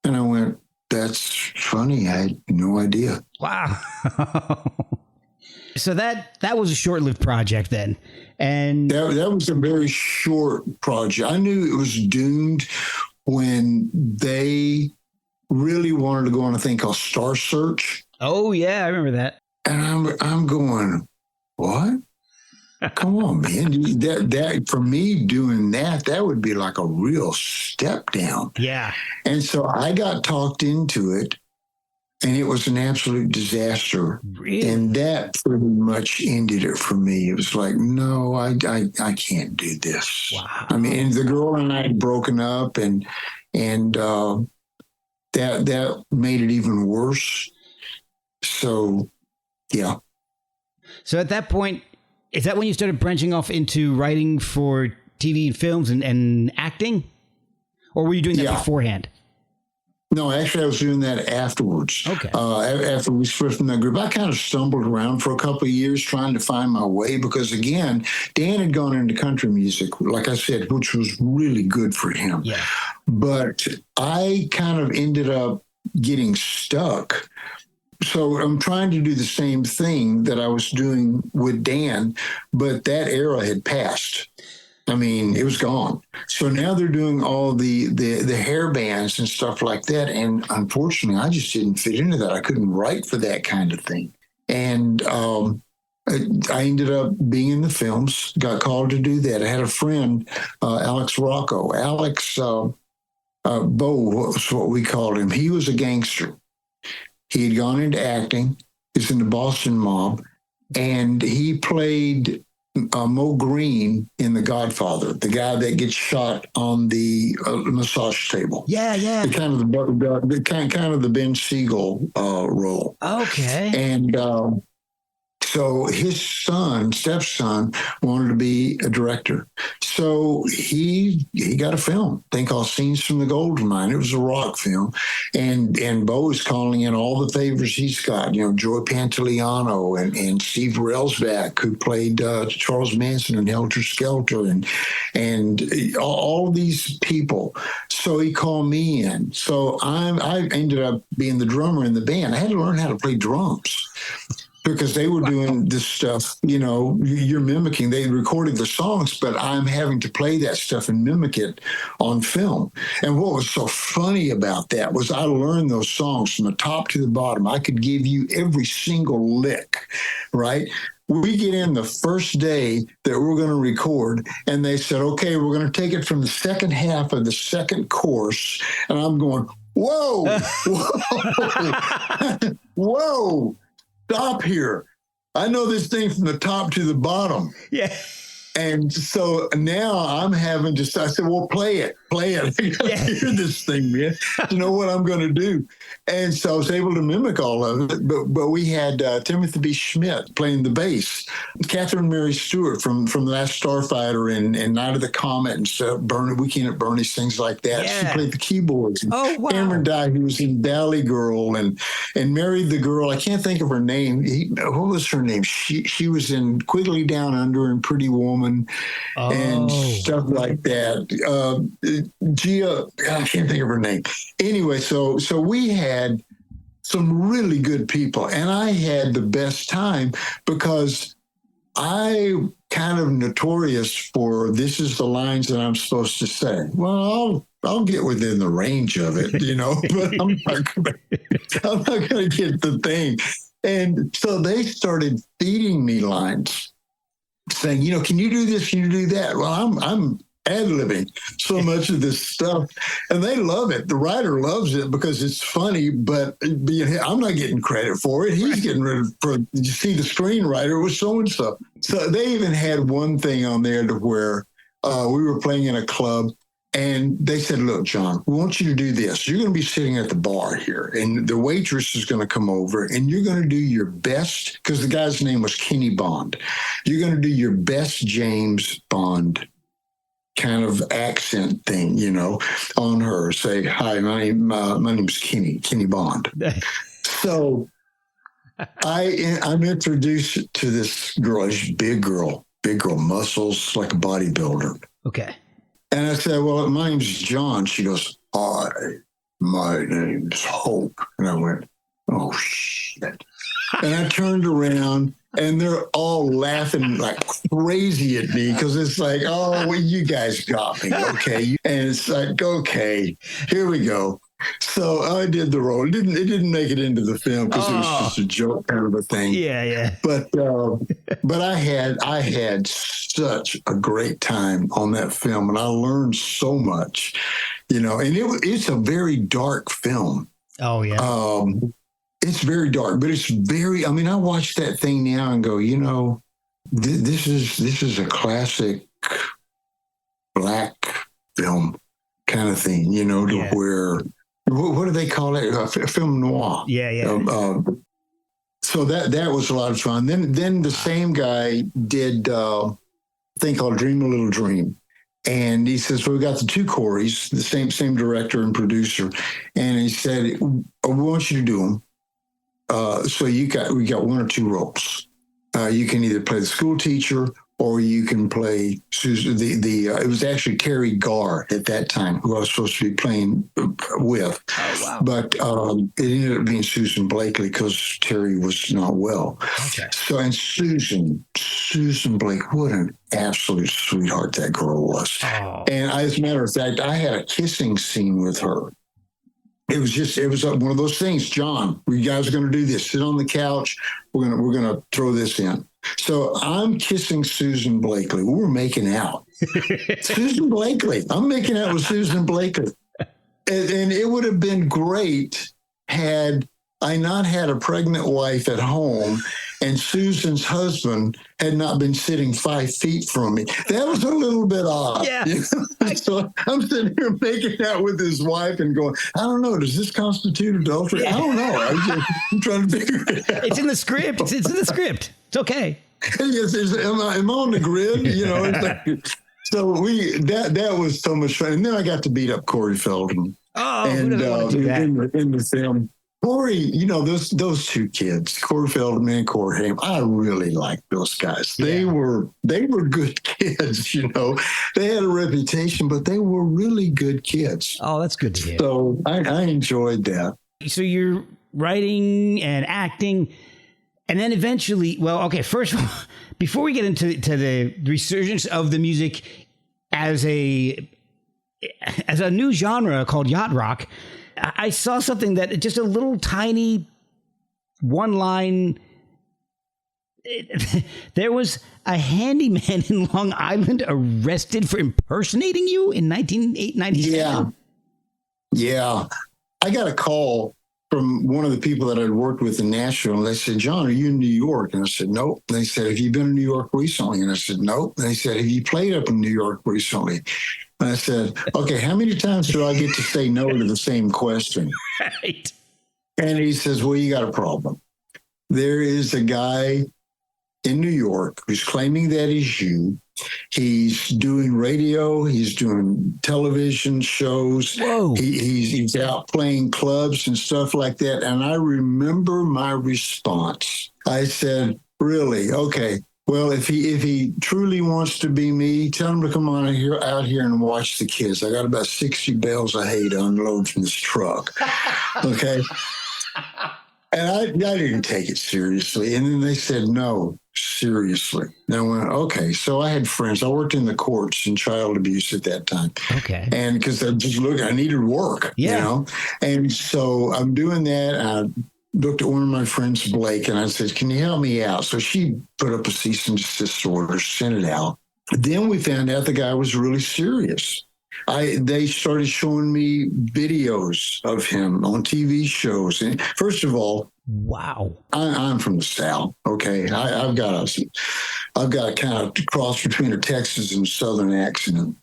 And I went, that's funny. I had no idea. Wow. So that was a short-lived project then. And that was a very short project. I knew it was doomed when they really wanted to go on a thing called Star Search. oh yeah, I remember that. And I'm going, what? Come on, man. That for me doing that would be like a real step down. Yeah. And so I got talked into it, and it was an absolute disaster. Really? And that pretty much ended it for me. It was like, no, I can't do this. Wow. I mean, the girl and I had broken up, and that made it even worse. So, yeah. So at that point, is that when you started branching off into writing for TV and films and acting? Or were you doing that beforehand? No, actually, I was doing that afterwards. Okay. After we split from that group, I kind of stumbled around for a couple of years trying to find my way because, again, Dan had gone into country music, like I said, which was really good for him. Yeah. But I kind of ended up getting stuck. So I'm trying to do the same thing that I was doing with Dan, but that era had passed. I mean, it was gone. So now they're doing all the hair bands and stuff like that. And unfortunately, I just didn't fit into that. I couldn't write for that kind of thing. And I ended up being in the films, got called to do that. I had a friend, Alex Rocco. Alex Bo was what we called him. He was a gangster. He had gone into acting. He's in the Boston mob. And he played Mo Green in The Godfather, the guy that gets shot on the massage table. Yeah. The kind of the Ben Siegel role. Okay. And so his stepson, wanted to be a director. So he got a thing called Scenes from the Gold Mine. It was a rock film. And Bo is calling in all the favors he's got, Joy Pantoliano and Steve Railsback, who played Charles Manson in Helter Skelter, and all these people. So he called me in. So I ended up being the drummer in the band. I had to learn how to play drums, because they were doing this stuff, you're mimicking. They recorded the songs, but I'm having to play that stuff and mimic it on film. And what was so funny about that was I learned those songs from the top to the bottom. I could give you every single lick, right? We get in the first day that we're going to record, and they said, okay, we're going to take it from the second half of the second course. And I'm going, whoa, whoa, whoa. Stop here. I know this thing from the top to the bottom. Yeah. And so now I'm having to, I said, well, play it. I gotta hear this thing, man, to know what I'm going to do. And so I was able to mimic all of it. But we had Timothy B. Schmidt playing the bass, Catherine Mary Stewart from The Last Starfighter and Night of the Comet and stuff, Weekend at Bernie's, things like that. Yeah. She played the keyboards. Oh, wow. Cameron Dye, who was in Valley Girl and married the girl. I can't think of her name. What was her name? She was in Quigley Down Under and Pretty Woman and stuff like that. Gia, I can't think of her name. Anyway, so we had some really good people, and I had the best time because I kind of notorious for this is the lines that I'm supposed to say. Well, I'll get within the range of it, but I'm not going to get the thing. And so they started feeding me lines, saying, can you do this? Can you do that? Well, I'm ad-libbing so much of this stuff, and they love it. The writer loves it because it's funny, but I'm not getting credit for it. He's getting you see, the screenwriter was so-and-so. So they even had one thing on there to where we were playing in a club, and they said, look, John, we want you to do this. You're going to be sitting at the bar here, and the waitress is going to come over, and you're going to do your best, because the guy's name was Kenny Bond. You're going to do your best James Bond kind of accent thing, on her. Say, hi, my name's Kenny Bond. So I'm introduced to this girl, this big girl, muscles like a bodybuilder. Okay. And I said, well, my name's John. She goes, hi, my name's Hope. And I went, oh, shit. And I turned around and they're all laughing like crazy at me because it's like, oh, well, you guys got me. Okay. And it's like, okay, here we go. So I did the role. It didn't make it into the film because it was just a joke kind of a thing. Yeah. But I had such a great time on that film, and I learned so much, and it's a very dark film. Oh yeah. It's very dark, but it's very. I mean, I watch that thing now and go, this is a classic black film kind of thing, to where. What do they call it? Film noir. Yeah. So that was a lot of fun. Then the same guy did a thing called Dream a Little Dream. And he says, well, we got the two Coreys, the same director and producer. And he said, we want you to do them. So we got one or two roles. You can either play the school teacher or you can play Susan. It was actually Terry Garr at that time who I was supposed to be playing with. Oh, wow. But it ended up being Susan Blakely because Terry was not well. Okay. So, and Susan Blake, what an absolute sweetheart that girl was. Oh. And as a matter of fact, I had a kissing scene with her. It was one of those things. John, you guys are going to do this. Sit on the couch. We're gonna throw this in. So I'm kissing Susan Blakely. We were making out. Susan Blakely. I'm making out with Susan Blakely. And it would have been great had I not had a pregnant wife at home and Susan's husband had not been sitting 5 feet from me. That was a little bit odd. Yeah. So I'm sitting here making out with his wife and going, I don't know, does this constitute adultery? Yeah. I don't know. I'm trying to figure it out. It's in the script. It's in the script. It's okay. Yes, am I on the grid? It's like, so that was so much fun. And then I got to beat up Corey Feldman. Oh, who doesn't want to do that? In the film. Corey, those two kids, Corey Feldman and Corey Haim, I really liked those guys. They were good kids, They had a reputation, but they were really good kids. Oh, that's good to hear. So I enjoyed that. So you're writing and acting, and then eventually, first of all, before we get into the resurgence of the music as a new genre called yacht rock, I saw something that just a little tiny one line. There was a handyman in Long Island arrested for impersonating you in 1997. Yeah. I got a call from one of the people that I'd worked with in Nashville. And they said, John, are you in New York? And I said, nope. And they said, have you been in New York recently? And I said, nope. And they said, have you played up in New York recently? And I said, okay, how many times do I get to say no to the same question? Right. And he says, well, you got a problem. There is a guy in New York who's claiming that he's you. He's doing radio. He's doing television shows. Whoa. He's out playing clubs and stuff like that. And I remember my response. I said, really? Okay. Well, if he truly wants to be me, tell him to come on out here and watch the kids. I got about 60 bales of hay to unload from this truck. Okay. And I didn't take it seriously. And then they said, no, seriously. And I went, okay. So I had friends. I worked in the courts in child abuse at that time. Okay. And because I needed work, And so I'm doing that. I looked at one of my friends, Blake, and I said, can you help me out? So she put up a cease and desist order, sent it out. Then we found out the guy was really serious. They started showing me videos of him on TV shows. And first of all, wow, I'm from the South. Okay, I've got a kind of cross between a Texas and Southern accent,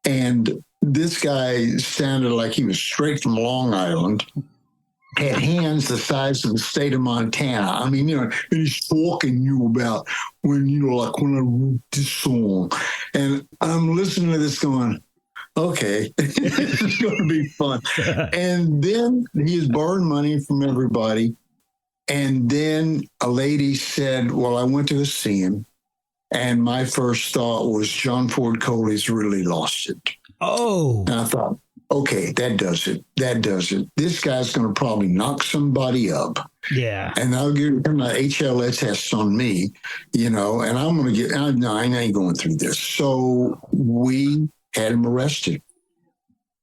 and this guy sounded like he was straight from Long Island. Had hands the size of the state of Montana. I mean, and he's talking you about when I wrote this song, and I'm listening to this going, okay, this is going to be fun. And then he is borrowing money from everybody. And then a lady said, well, I went to see him. And my first thought was John Ford Coley's really lost it. Oh. And I thought, okay, that does it. That does it. This guy's going to probably knock somebody up. Yeah. And I'll give him an HLS test on me, and I'm going to no, I ain't going through this. So we had him arrested.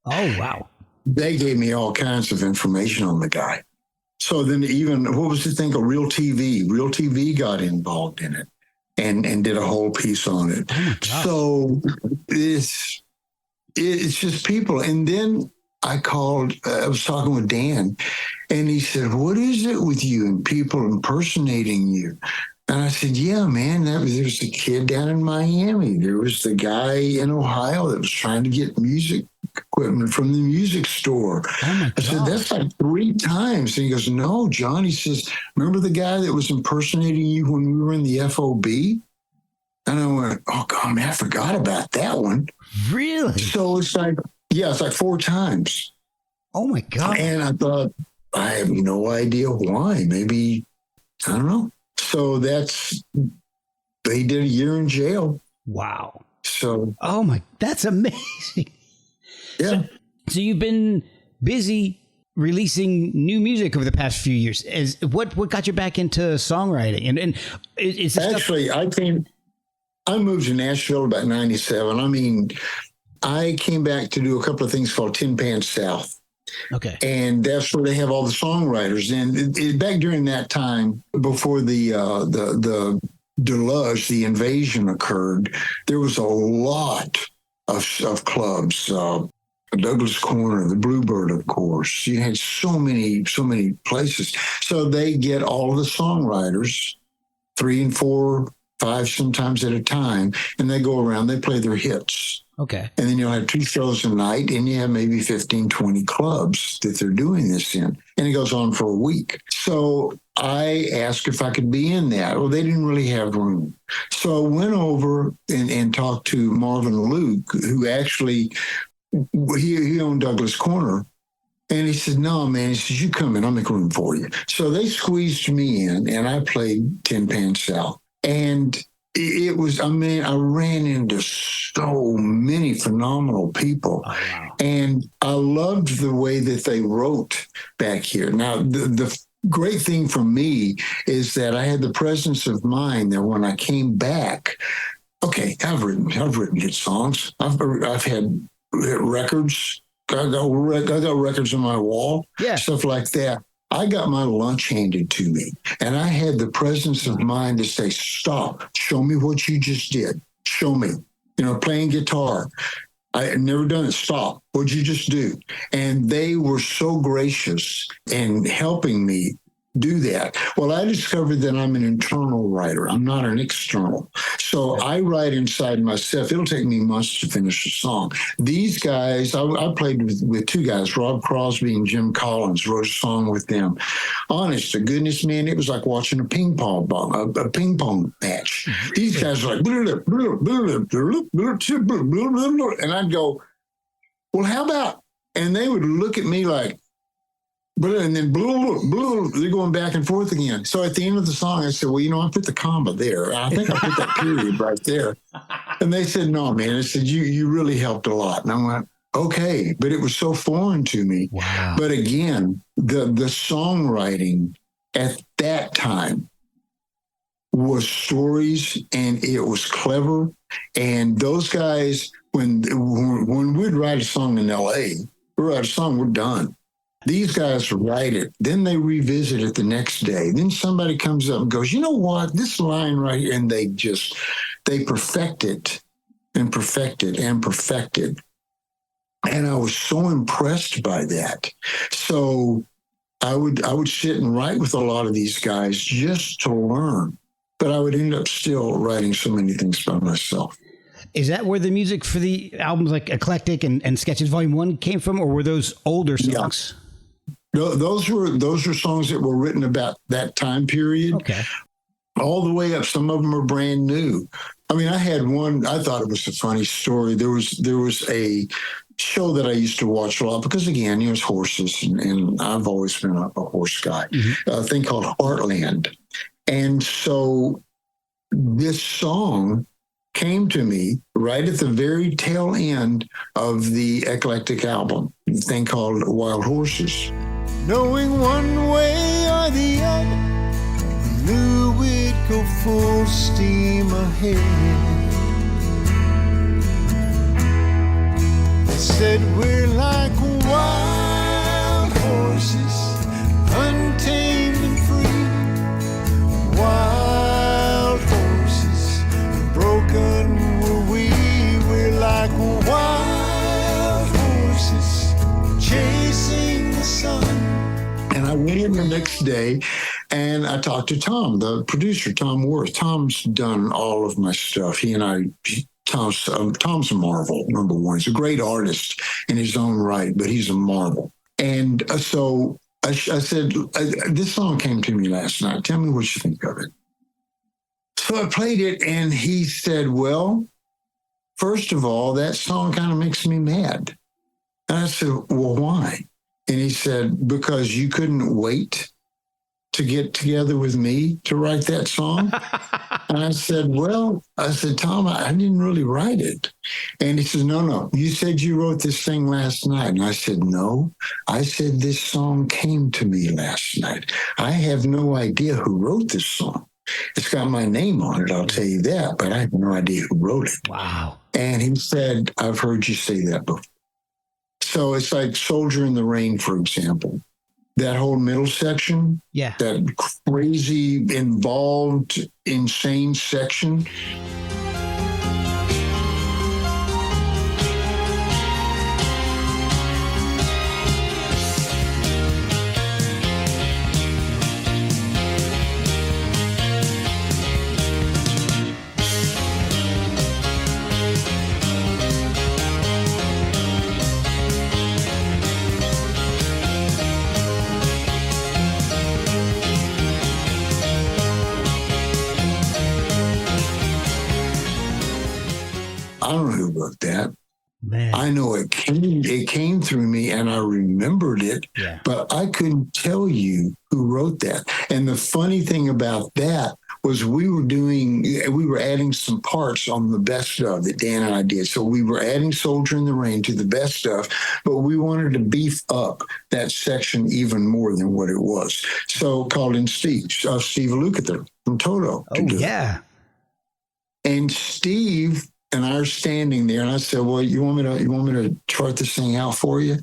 Oh, wow. They gave me all kinds of information on the guy. So then what was the thing? Real TV got involved in it and did a whole piece on it. Oh my gosh. So it's just people. And then I was talking with Dan, and he said, what is it with you and people impersonating you? And I said, yeah, man, there was the kid down in Miami. There was the guy in Ohio that was trying to get music equipment from the music store. Oh my I said, that's like 3 times. And he goes, no, John. He says, remember the guy that was impersonating you when we were in the FOB? And I went, oh, God, man, I forgot about that one. Really? So it's like 4 times. Oh, my God. And I thought, I have no idea why. Maybe, I don't know. So they did a year in jail. Wow. So. Oh, that's amazing. Yeah. So you've been busy releasing new music over the past few years. What got you back into songwriting? And is this actually, I moved to Nashville about 97. I mean, I came back to do a couple of things called Tin Pan South. Okay. And that's where they have all the songwriters. And back during that time, before the deluge, the invasion occurred, there was a lot of clubs. Douglas Corner, the Bluebird, of course. You had so many places. So they get all the songwriters, 3 and 4, 5 sometimes at a time, and they go around, they play their hits. Okay. And then you'll have 2 shows a night, and you have maybe 15, 20 clubs that they're doing this in. And it goes on for a week. So I asked if I could be in that. Well, they didn't really have room. So I went over and talked to Marvin Luke, who actually, he owned Douglas Corner. And he said, no, man, he says, you come in, I'll make room for you. So they squeezed me in, and I played Tin Pan South. And it was, I ran into so many phenomenal people. Oh, wow. And I loved the way that they wrote back here. Now, the great thing for me is that I had the presence of mind that when I came back, okay, I've written hit songs. I've had records. I got records on my wall, stuff like that. I got my lunch handed to me, and I had the presence of mind to say, stop, show me what you just did. Show me, playing guitar. I had never done it. Stop. What'd you just do? And they were so gracious in helping me do that. Well, I discovered that I'm an internal writer. I'm not an external. So I write inside myself. It'll take me months to finish a song. These guys, I played with 2 guys, Rob Crosby and Jim Collins, wrote a song with them. Honest to goodness, man, it was like watching a ping pong match. These guys are like, and I'd go, well, how about, and they would look at me like, and then they're going back and forth again. So at the end of the song, I said, well, I put the comma there. I think I put that period right there. And they said, no, man. I said, you really helped a lot. And I went, okay. But it was so foreign to me. Wow. But again, the songwriting at that time was stories, and it was clever. And those guys, when we'd write a song in L.A., we write a song, we're done. These guys write it, then they revisit it the next day. Then somebody comes up and goes, you know what, this line right here, and they perfect it and perfect it and perfected. And I was so impressed by that. So I would sit and write with a lot of these guys just to learn, but I would end up still writing so many things by myself. Is that where the music for the albums like Eclectic and Sketches Volume 1 came from, or were those older songs? Yeah. Those were songs that were written about that time period. Okay. All the way up. Some of them are brand new. I mean, I had one, I thought it was a funny story. There was a show that I used to watch a lot because, again, it was horses, and I've always been a horse guy. A thing called Heartland. And so this song came to me right at the very tail end of the Eclectic album, a thing called Wild Horses. Knowing one way or the other, knew we'd go full steam ahead. They said we're like wild horses, untamed and free. Wild horses, broken were we. We're like wild horses, chasing the sun. And I went in the next day and I talked to Tom, the producer, Tom Worth. Tom's done all of my stuff. Tom's a marvel, number one. He's a great artist in his own right, but he's a marvel. And so I said, this song came to me last night. Tell me what you think of it. So I played it and he said, well, first of all, that song kind of makes me mad. And I said, well, why? And he said, because you couldn't wait to get together with me to write that song. And I said, Tom, I didn't really write it. And he says, no, you said you wrote this thing last night. And I said, no, I said this song came to me last night. I have no idea who wrote this song. It's got my name on it, I'll tell you that, but I have no idea who wrote it. Wow. And he said, I've heard you say that before. So it's like Soldier in the Rain, for example. That whole middle section, that crazy, involved, insane section. I don't know who wrote that. Man. I know it came through me and I remembered it, but I couldn't tell you who wrote that. And the funny thing about that was we were adding some parts on the best of that Dan and I did. So we were adding Soldier in the Rain to the best stuff, but we wanted to beef up that section even more than what it was. So called in Steve Lukather from Toto. Oh, yeah. And Steve and I are standing there, and I said, well, you want me to chart this thing out for you?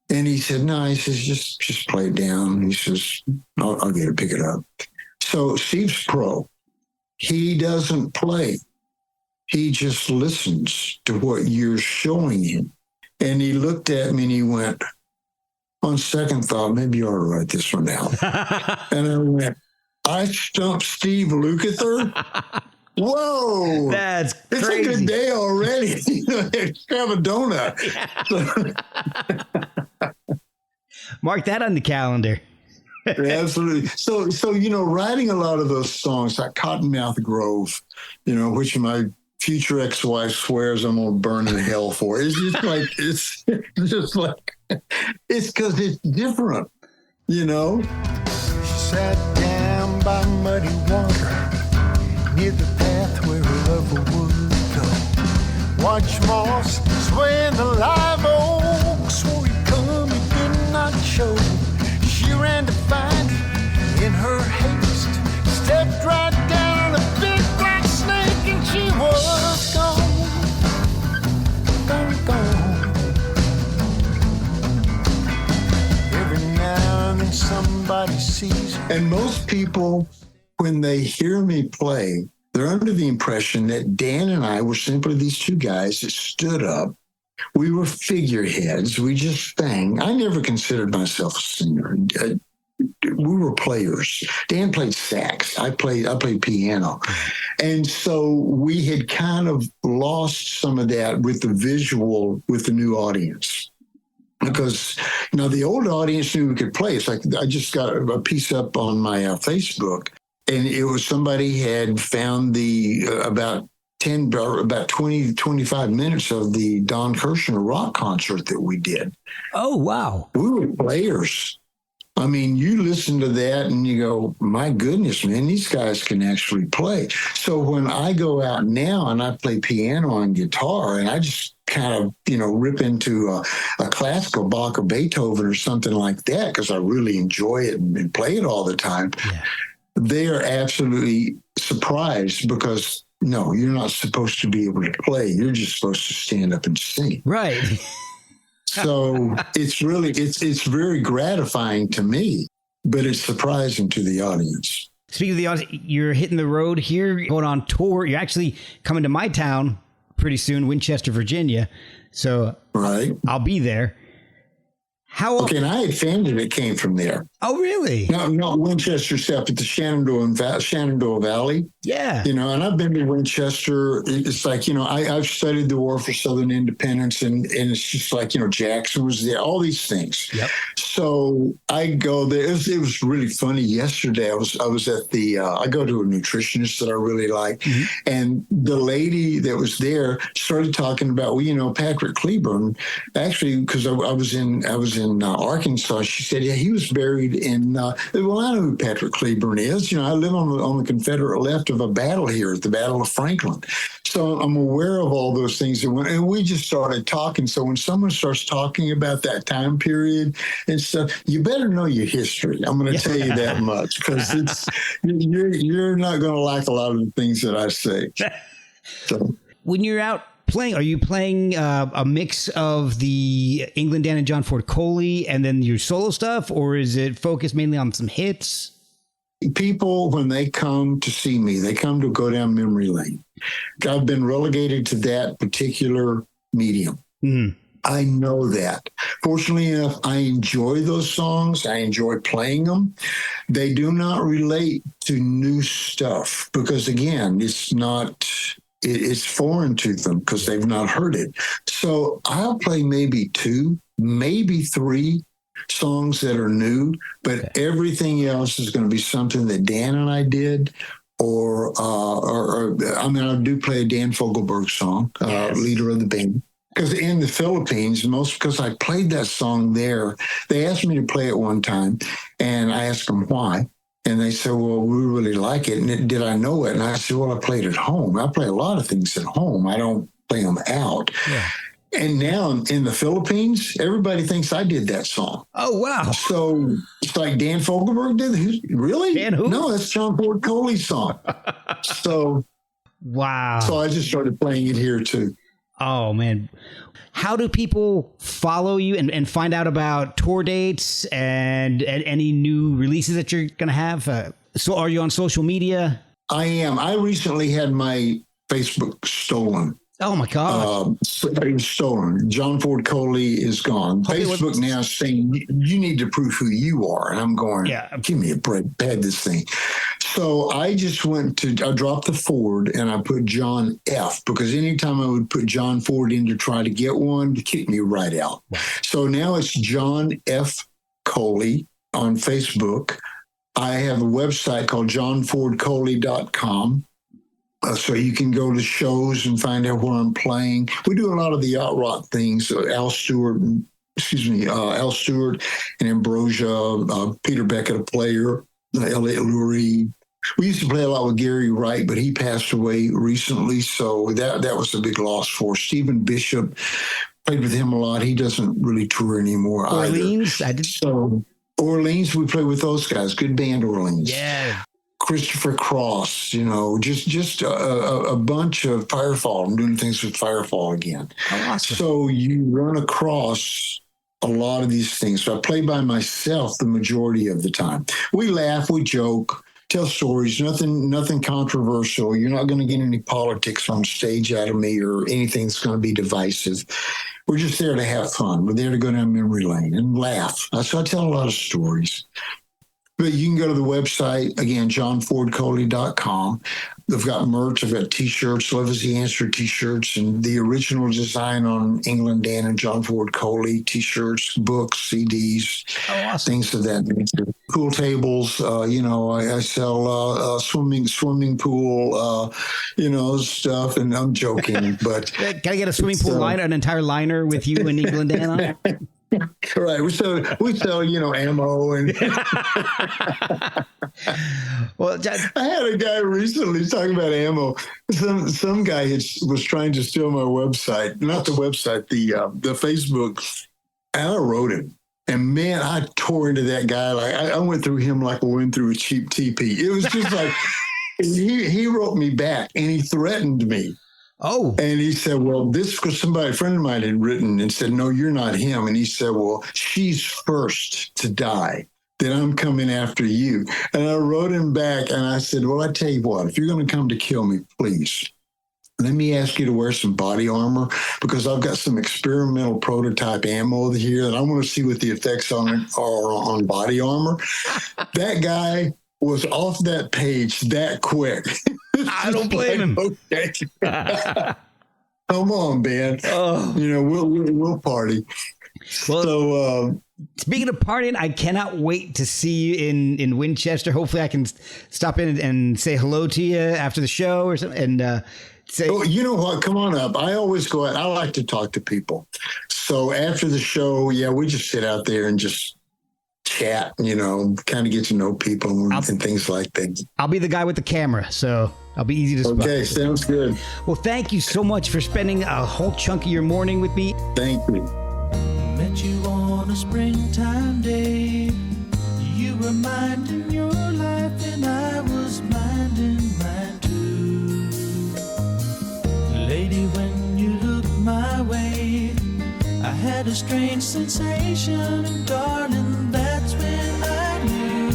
And he said, no, he says, just play it down. He says, I'll get it, pick it up. So Steve's pro. He doesn't play. He just listens to what you're showing him. And he looked at me and he went, on second thought, maybe you ought to write this one down. And I went, I stumped Steve Lukather? Whoa. That's crazy. It's a good day already. Have a donut. Mark that on the calendar. Absolutely. So, writing a lot of those songs like Cottonmouth Grove, which my future ex-wife swears I'm going to burn in hell for. It's just like, it's because it's different, She sat down by muddy water near the path where her lover would go. Watch moss sway in the live oak. Swore he'd come, he did not show. She ran to find him in her haste. Stepped right down on a big black snake and she was gone. Gone. Every now and then somebody sees her. And most people, when they hear me play, they're under the impression that Dan and I were simply these two guys that stood up. We were figureheads. We just sang. I never considered myself a singer. We were players. Dan played sax. I played piano. And so we had kind of lost some of that with the visual, with the new audience. Because, the old audience knew we could play. It's like I just got a piece up on my Facebook. And it was somebody had found about about 20 to 25 minutes of the Don Kirshner rock concert that we did. Oh, wow. We were players. I mean, you listen to that and you go, my goodness, man, these guys can actually play. So when I go out now and I play piano and guitar and I just kind of, rip into a classical Bach or Beethoven or something like that, because I really enjoy it and play it all the time, they are absolutely surprised because, no, you're not supposed to be able to play. You're just supposed to stand up and sing. Right. So it's very gratifying to me, but it's surprising to the audience. Speaking of the audience, you're hitting the road here, going on tour. You're actually coming to my town pretty soon, Winchester, Virginia. So I'll be there. Okay, and I had family that came from there. Oh, really? Not Winchester South, but the Shenandoah Valley. Yeah. And I've been to Winchester. It's like, I've studied the War for Southern Independence, and it's just like, Jackson was there, all these things. Yep. So I go there. It was really funny. Yesterday, I was at the, I go to a nutritionist that I really like. Mm-hmm. And the lady that was there started talking about, Patrick Cleburne, actually, because I was in Arkansas. She said, yeah, he was buried in, well, I know who Patrick Cleburne is. I live on the Confederate left of a battle here at the Battle of Franklin. So I'm aware of all those things. And we just started talking. So when someone starts talking about that time period and stuff, you better know your history. I'm going to tell you that much, because you're not going to like a lot of the things that I say. So. When you're out playing, are you playing a mix of the England Dan and John Ford Coley and then your solo stuff, or is it focused mainly on some hits? People, when they come to see me, they come to go down memory lane. I've been relegated to that particular medium. Mm. I know that. Fortunately enough, I enjoy those songs. I enjoy playing them. They do not relate to new stuff because, again, it's foreign to them because they've not heard it. So I'll play maybe 2, maybe 3 songs that are new, but everything else is going to be something that Dan and I did, or I do play a Dan Fogelberg song, leader of the band. Because in the Philippines, because I played that song there, they asked me to play it one time, and I asked them why. And they said, well, we really like it. And did I know it? And I said, well, I played at home. I play a lot of things at home. I don't play them out. Yeah. And now in the Philippines, everybody thinks I did that song. Oh, wow. So it's like Dan Fogelberg did. Really? Dan who? No, that's John Ford Coley's song. So, wow. So I just started playing it here too. Oh, man. How do people follow you and find out about tour dates and any new releases that you're going to have? So are you on social media? I am. I recently had my Facebook stolen. Oh, my God. It was stolen. John Ford Coley is gone. Facebook now is saying, you need to prove who you are. And I'm going, give me a break, pad this thing. So I just I dropped the Ford and I put John F, because anytime I would put John Ford in to try to get one, to kick me right out. Wow. So now it's John F. Coley on Facebook. I have a website called johnfordcoley.com. So you can go to shows and find out where I'm playing. We do a lot of the yacht rock things. Al Stewart and Ambrosia, Peter Beckett, a player, Elliot Lurie. We used to play a lot with Gary Wright, but he passed away recently. So that was a big loss for us. Stephen Bishop, played with him a lot. He doesn't really tour anymore Orleans, either. So Orleans, we play with those guys. Good band, Orleans. Yeah. Christopher Cross, just a bunch of Firefall. I'm doing things with Firefall again. Oh, awesome. So you run across a lot of these things. So I play by myself the majority of the time. We laugh, we joke, tell stories, nothing controversial. You're not going to get any politics on stage out of me or anything that's going to be divisive. We're just there to have fun. We're there to go down memory lane and laugh. So I tell a lot of stories. But you can go to the website, again, johnfordcoley.com. They've got merch. I've got T-shirts, Love is the Answer T-shirts, and the original design on England Dan and John Ford Coley T-shirts, books, CDs, things of that nature. Pool tables, I sell swimming pool, stuff, and I'm joking, but... Can I get a swimming pool liner, an entire liner with you and England Dan on it? Right. We sell, ammo and. Well, I had a guy recently talking about ammo. Some guy was trying to steal my website, not the website, the Facebook. And I wrote him, and man, I tore into that guy. Like I went through him like I went through a cheap TP. It was just like he wrote me back, and he threatened me. Oh. And he said, well, this was a friend of mine had written and said, no, you're not him. And he said, well, she's first to die. Then I'm coming after you. And I wrote him back and I said, well, I tell you what, if you're going to come to kill me, please, let me ask you to wear some body armor because I've got some experimental prototype ammo here and I want to see what the effects on it are on body armor. That guy was off that page that quick. I don't blame him. Okay. Come on, man. Oh. We'll party. Well, so speaking of partying, I cannot wait to see you in Winchester. Hopefully I can stop in and say hello to you after the show or something and say, oh, you know what? Come on up. I always go out. I like to talk to people. So after the show, we just sit out there and just chat, kind of get to know people and things like that. I'll be the guy with the camera, so I'll be easy to spot. Okay, sounds good. Well, thank you so much for spending a whole chunk of your morning with me. Thank you. Met you on a springtime day. You were minding your life and I was minding mine too. Lady, when you looked my way, I had a strange sensation, and darling, that's when I knew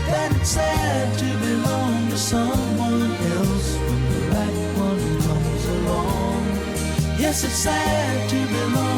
that it's sad to belong to someone else when the right one comes along. Yes, it's sad to belong